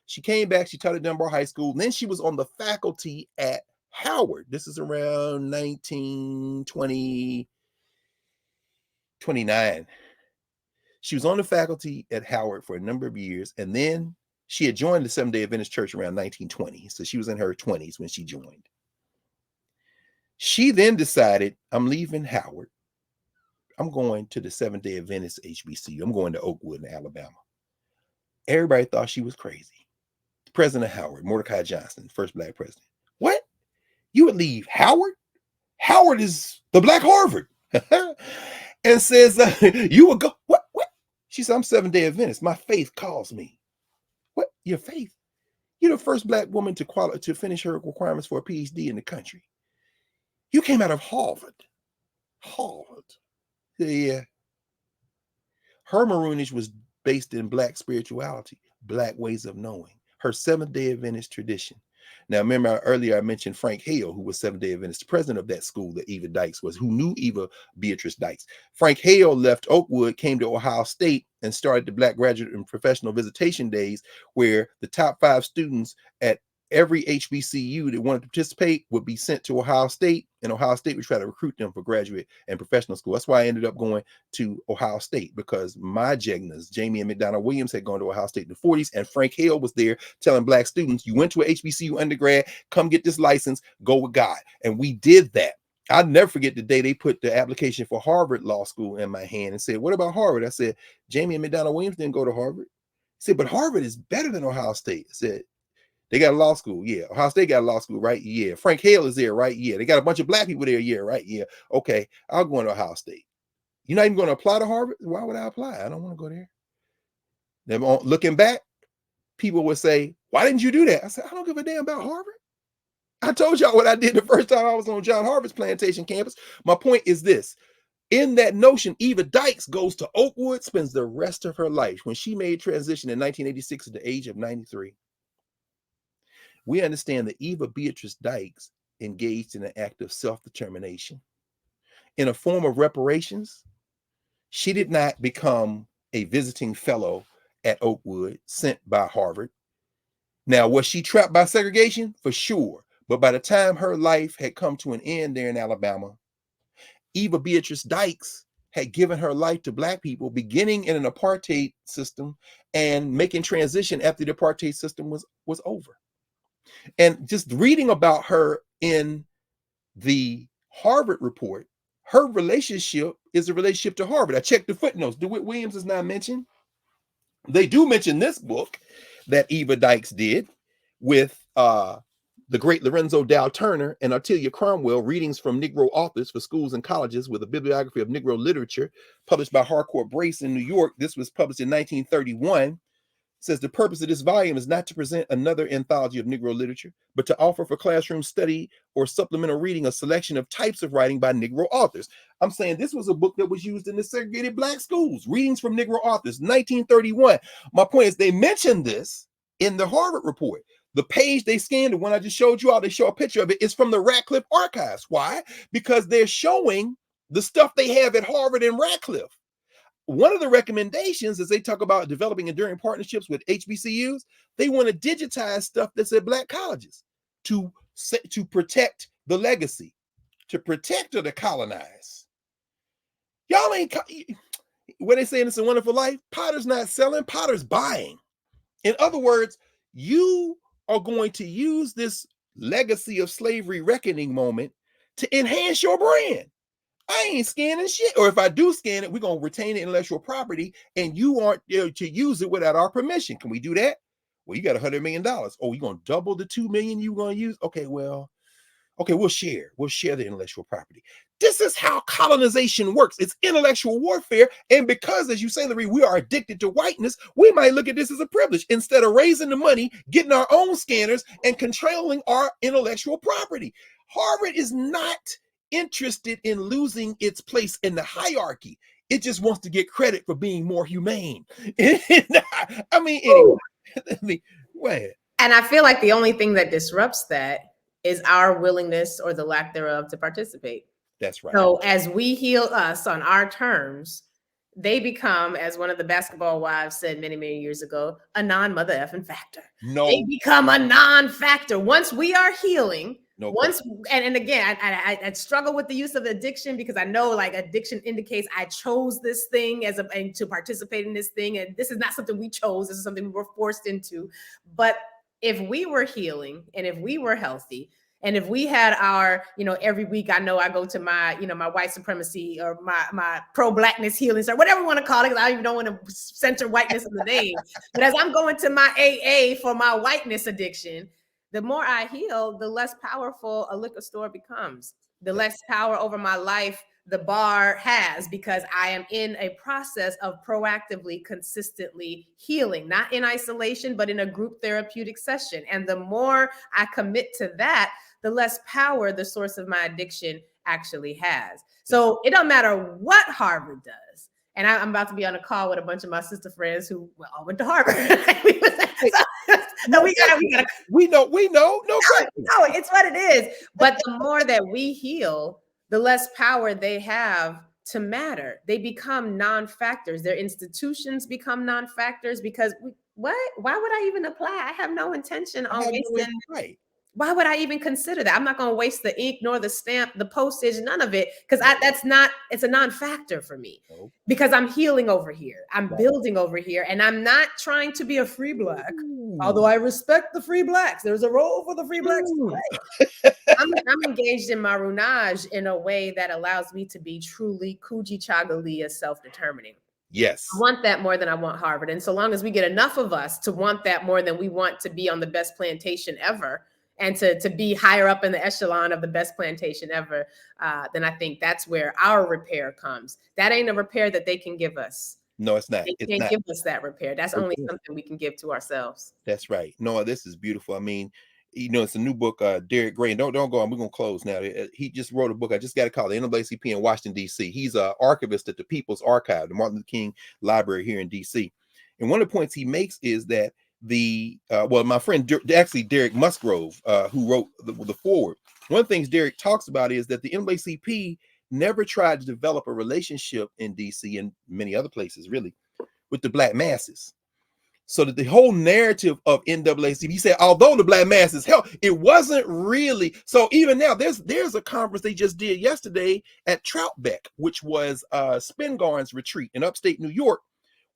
She came back, she taught at Dunbar High School, and then she was on the faculty at Howard. This is around 1929. She was on the faculty at Howard for a number of years, and then she had joined the Seventh-day Adventist Church around 1920. So she was in her 20s when she joined. She then decided, I'm leaving Howard. I'm going to the Seventh-day Adventist HBCU. I'm going to Oakwood in Alabama. Everybody thought she was crazy. The president of Howard, Mordecai Johnson, first Black president. What? You would leave Howard? Howard is the Black Harvard. And says, you would go, what? She said, I'm Seventh-day Adventist. My faith calls me. What? Your faith? You're the first Black woman to finish her requirements for a PhD in the country. You came out of Harvard. Harvard. Yeah. Her Maroonage was based in Black spirituality, Black ways of knowing, her Seventh-day Adventist tradition. Now, remember earlier I mentioned Frank Hale, who was Seventh-day Adventist, the president of that school that Eva Dykes was, who knew Eva Beatrice Dykes. Frank Hale left Oakwood, came to Ohio State, and started the Black Graduate and Professional Visitation Days, where the top 5 students at every HBCU that wanted to participate would be sent to Ohio State, and Ohio State would try to recruit them for graduate and professional school. That's why I ended up going to Ohio State, because my Jegnas, Jamie and McDonald Williams, had gone to Ohio State in the 40s, and Frank Hale was there telling Black students, you went to a HBCU undergrad, come get this license, go with God. And we did that. I'll never forget the day they put the application for Harvard Law School in my hand and said, what about Harvard? I said, Jamie and McDonald Williams didn't go to Harvard. He said, but Harvard is better than Ohio State. I said, they got a law school. Yeah. Ohio State got a law school, right? Yeah. Frank Hale is there, right? Yeah. They got a bunch of Black people there. Yeah, right? Yeah. Okay. I'll go into Ohio State. You're not even going to apply to Harvard? Why would I apply? I don't want to go there. Then looking back, people would say, why didn't you do that? I said, I don't give a damn about Harvard. I told y'all what I did the first time I was on John Harvard's plantation campus. My point is this. In that notion, Eva Dykes goes to Oakwood, spends the rest of her life. When she made transition in 1986 at the age of 93, we understand that Eva Beatrice Dykes engaged in an act of self-determination. In a form of reparations, she did not become a visiting fellow at Oakwood sent by Harvard. Now, was she trapped by segregation? For sure. But by the time her life had come to an end there in Alabama, Eva Beatrice Dykes had given her life to Black people, beginning in an apartheid system and making transition after the apartheid system was over. And just reading about her in the Harvard report, her relationship is a relationship to Harvard. I checked the footnotes. DeWitt Williams is not mentioned. They do mention this book that Eva Dykes did with the great Lorenzo Dow Turner and Artelia Cromwell, readings from Negro authors for schools and colleges with a bibliography of Negro literature, published by Harcourt Brace in New York. This was published in 1931. Says the purpose of this volume is not to present another anthology of Negro literature, but to offer for classroom study or supplemental reading a selection of types of writing by Negro authors. I'm saying this was a book that was used in the segregated Black schools, readings from Negro authors, 1931. My point is they mentioned this in the Harvard report. The page they scanned, the one I just showed you all, they show a picture of it, is from the Radcliffe archives. Why? Because they're showing the stuff they have at Harvard and Radcliffe. One of the recommendations is they talk about developing enduring partnerships with HBCUs. They want to digitize stuff that's at Black colleges to protect the legacy, to protect or to colonize. Y'all ain't, What they say in It's a Wonderful Life, Potter's not selling, Potter's buying. In other words, you are going to use this legacy of slavery reckoning moment to enhance your brand. I ain't scanning shit. Or if I do scan it, we're going to retain the intellectual property and you aren't there to use it without our permission. Can we do that? Well, you got $100 million. Oh, you're going to double the 2 million you're going to use? Okay, well, okay, we'll share the intellectual property. This is how colonization works. It's intellectual warfare. And because, as you say, Lurie, we are addicted to whiteness, we might look at this as a privilege. Instead of raising the money, getting our own scanners, and controlling our intellectual property. Harvard is not interested in losing its place in the hierarchy. It just wants to get credit for being more humane. I mean, anyway, go ahead. And I feel like the only thing that disrupts that is our willingness or the lack thereof to participate. That's right. So as we heal us on our terms, they become, as one of the basketball wives said many, many years ago, a non-mother effing factor. No. They become a non-factor. Once we are healing, no once, and again, I struggle with the use of addiction because I know like addiction indicates I chose this thing and to participate in this thing. And this is not something we chose. This is something we were forced into. But if we were healing and if we were healthy, and if we had our, every week I know I go to my, my white supremacy or my pro-blackness healing, or whatever you want to call it, because I even don't want to center whiteness in the name. But as I'm going to my AA for my whiteness addiction, the more I heal, the less powerful a liquor store becomes. The less power over my life the bar has, because I am in a process of proactively, consistently healing, not in isolation, but in a group therapeutic session. And the more I commit to that, the less power the source of my addiction actually has. So it don't matter what Harvard does. And I'm about to be on a call with a bunch of my sister friends who all went to Harvard. We know. No, it's what it is. But the more that we heal, the less power they have to matter. They become non-factors. Their institutions become non-factors because why would I even apply? I have no intention on wasting. Right. Why would I even consider that? I'm not going to waste the ink nor the stamp, the postage, none of it, because it's a non-factor for me. Nope. Because I'm healing over here. I'm building over here. And I'm not trying to be a free black, although I respect the free blacks. There's a role for the free blacks to play. I'm engaged in Maroonage in a way that allows me to be truly Kuji Chagalia self-determining. Yes. I want that more than I want Harvard. And so long as we get enough of us to want that more than we want to be on the best plantation ever, and to be higher up in the echelon of the best plantation ever, then I think that's where our repair comes. That ain't a repair that they can give us. No, it's not. They can't give us that repair. That's only something we can give to ourselves. That's right. No, this is beautiful. I mean, it's a new book, Derek Gray. Don't go on. We're going to close now. He just wrote a book. I just got to call it NAACP in Washington, D.C. He's an archivist at the People's Archive, the Martin Luther King Library here in D.C. And one of the points he makes is that my friend, Derek Musgrove, who wrote the foreword, one of the things Derek talks about is that the NAACP never tried to develop a relationship in DC and many other places, really, with the black masses. So that the whole narrative of NAACP, he said, although the black masses helped, it wasn't really. So even now, there's a conference they just did yesterday at Troutbeck, which was Spingarn's retreat in upstate New York,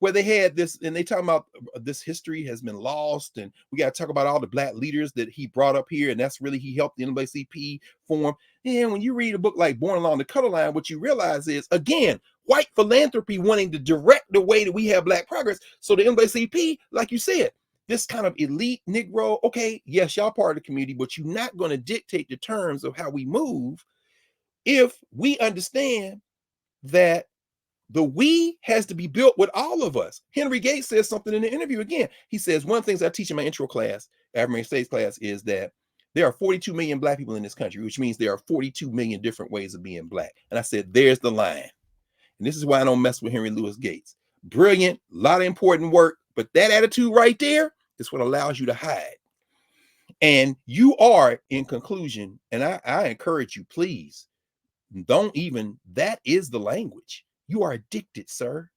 where they had this, and they talking about this history has been lost, and we got to talk about all the black leaders that he brought up here, and that's really, he helped the NAACP form. And when you read a book like Born Along the Color Line, what you realize is, again, white philanthropy wanting to direct the way that we have black progress. So the NAACP, like you said, this kind of elite Negro, okay, yes, y'all part of the community, but you're not going to dictate the terms of how we move if we understand that the we has to be built with all of us. Henry Gates says something in the interview again. He says, one of the things I teach in my intro class, African States class, is that there are 42 million black people in this country, which means there are 42 million different ways of being black. And I said, there's the line. And this is why I don't mess with Henry Louis Gates. Brilliant, a lot of important work, but that attitude right there is what allows you to hide. And you are, in conclusion, and I encourage you, please, that is the language. You are addicted, sir,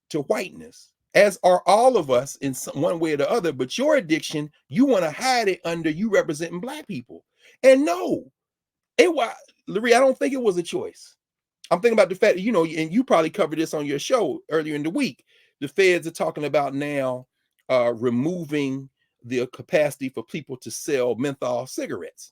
to whiteness, as are all of us in one way or the other. But your addiction, you want to hide it under you representing black people. And no, Lurie, I don't think it was a choice. I'm thinking about the fact, you know, and you probably covered this on your show earlier in the week. The feds are talking about now removing the capacity for people to sell menthol cigarettes.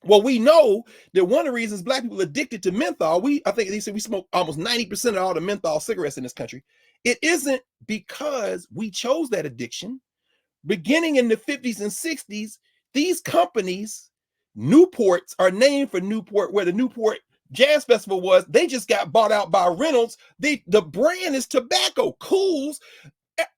Well, we know that one of the reasons Black people are addicted to menthol, I think they said we smoke almost 90% of all the menthol cigarettes in this country. It isn't because we chose that addiction. Beginning in the 50s and 60s, these companies, Newports, are named for Newport, where the Newport Jazz Festival was. They just got bought out by Reynolds. The brand is tobacco. Cools,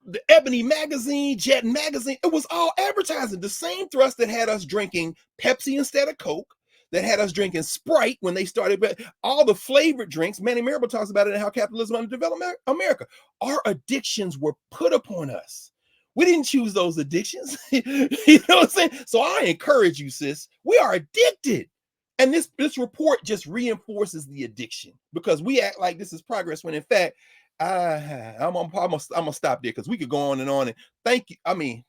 the Ebony magazine, Jet magazine, it was all advertising. The same thrust that had us drinking Pepsi instead of Coke, that had us drinking Sprite when they started, but all the flavored drinks. Manny Marable talks about it in How Capitalism Underdeveloped America. Our addictions were put upon us. We didn't choose those addictions. You know what I'm saying? So I encourage you, sis. We are addicted. And this report just reinforces the addiction, because we act like this is progress when in fact, I'm gonna stop there, because we could go on. And thank you. I mean,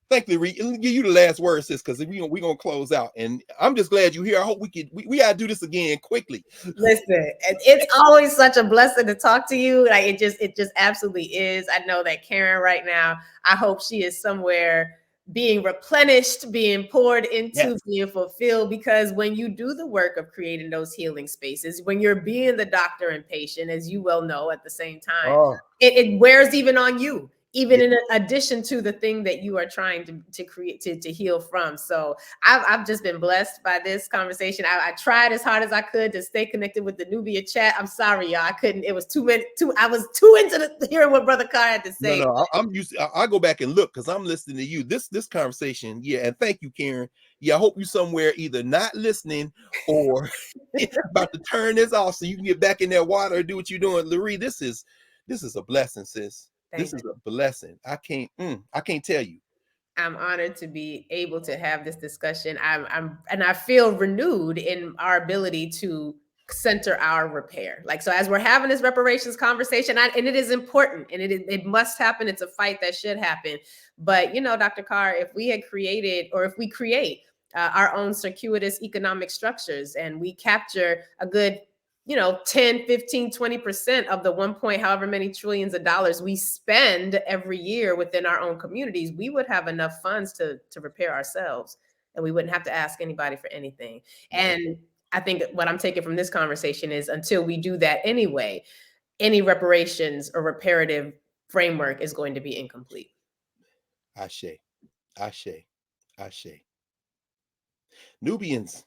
thank you. Give you the last word, sis, because we're gonna close out. And I'm just glad you're here. I hope we gotta do this again quickly. Listen, it's always such a blessing to talk to you. Like it just absolutely is. I know that Karen right now, I hope she is somewhere being replenished, being poured into, yes, being fulfilled, because when you do the work of creating those healing spaces, when you're being the doctor and patient, as you well know, at the same time, it wears even on you, even in addition to the thing that you are trying to create, to heal from. So I've just been blessed by this conversation. I tried as hard as I could to stay connected with the Nubia chat. I'm sorry, y'all, I couldn't. It was I was too into hearing what Brother Carr had to say. No, I'm used to, I go back and look, because I'm listening to you. This conversation, yeah, and thank you, Karen. Yeah, I hope you somewhere either not listening or about to turn this off so you can get back in that water and do what you're doing. Lurie, this is a blessing, sis. This is a blessing. I can't tell you. I'm honored to be able to have this discussion. And I feel renewed in our ability to center our repair. Like, so as we're having this reparations conversation, and it is important, and it must happen. It's a fight that should happen. But, you know, Dr. Carr, if we had created, or if we create our own circuitous economic structures, and we capture a good 10, 15, 20% of the 1 point however many trillions of dollars we spend every year within our own communities, we would have enough funds to repair ourselves, and we wouldn't have to ask anybody for anything. And I think what I'm taking from this conversation is, until we do that anyway, any reparations or reparative framework is going to be incomplete. Ashe, ashe, ashe. Nubians,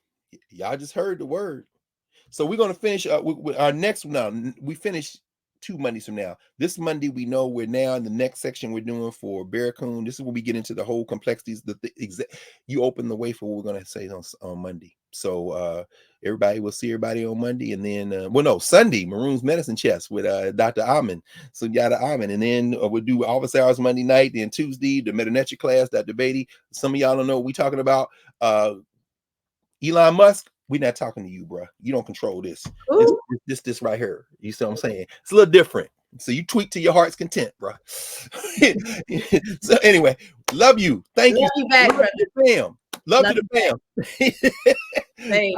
y'all just heard the word. So we're going to finish with our next. Now we finish 2 Mondays from now. This Monday, we know we're now in the next section we're doing for Baracoon. This is where we get into the whole complexities. You open the way for what we're going to say on Monday. So everybody will see everybody on Monday, and then Sunday, Maroons Medicine Chest with Dr. Amin, Sunyata Amin, and then we'll do office hours Monday night. Then Tuesday, the Metanetra class, Dr. Beatty. Some of y'all don't know what we're talking about. Elon Musk. We're not talking to you, bro. You don't control this. This right here. You see what I'm saying? It's a little different. So you tweak to your heart's content, bro. So anyway, love you. Thank you. Love you back, brother. Love to the fam. Same.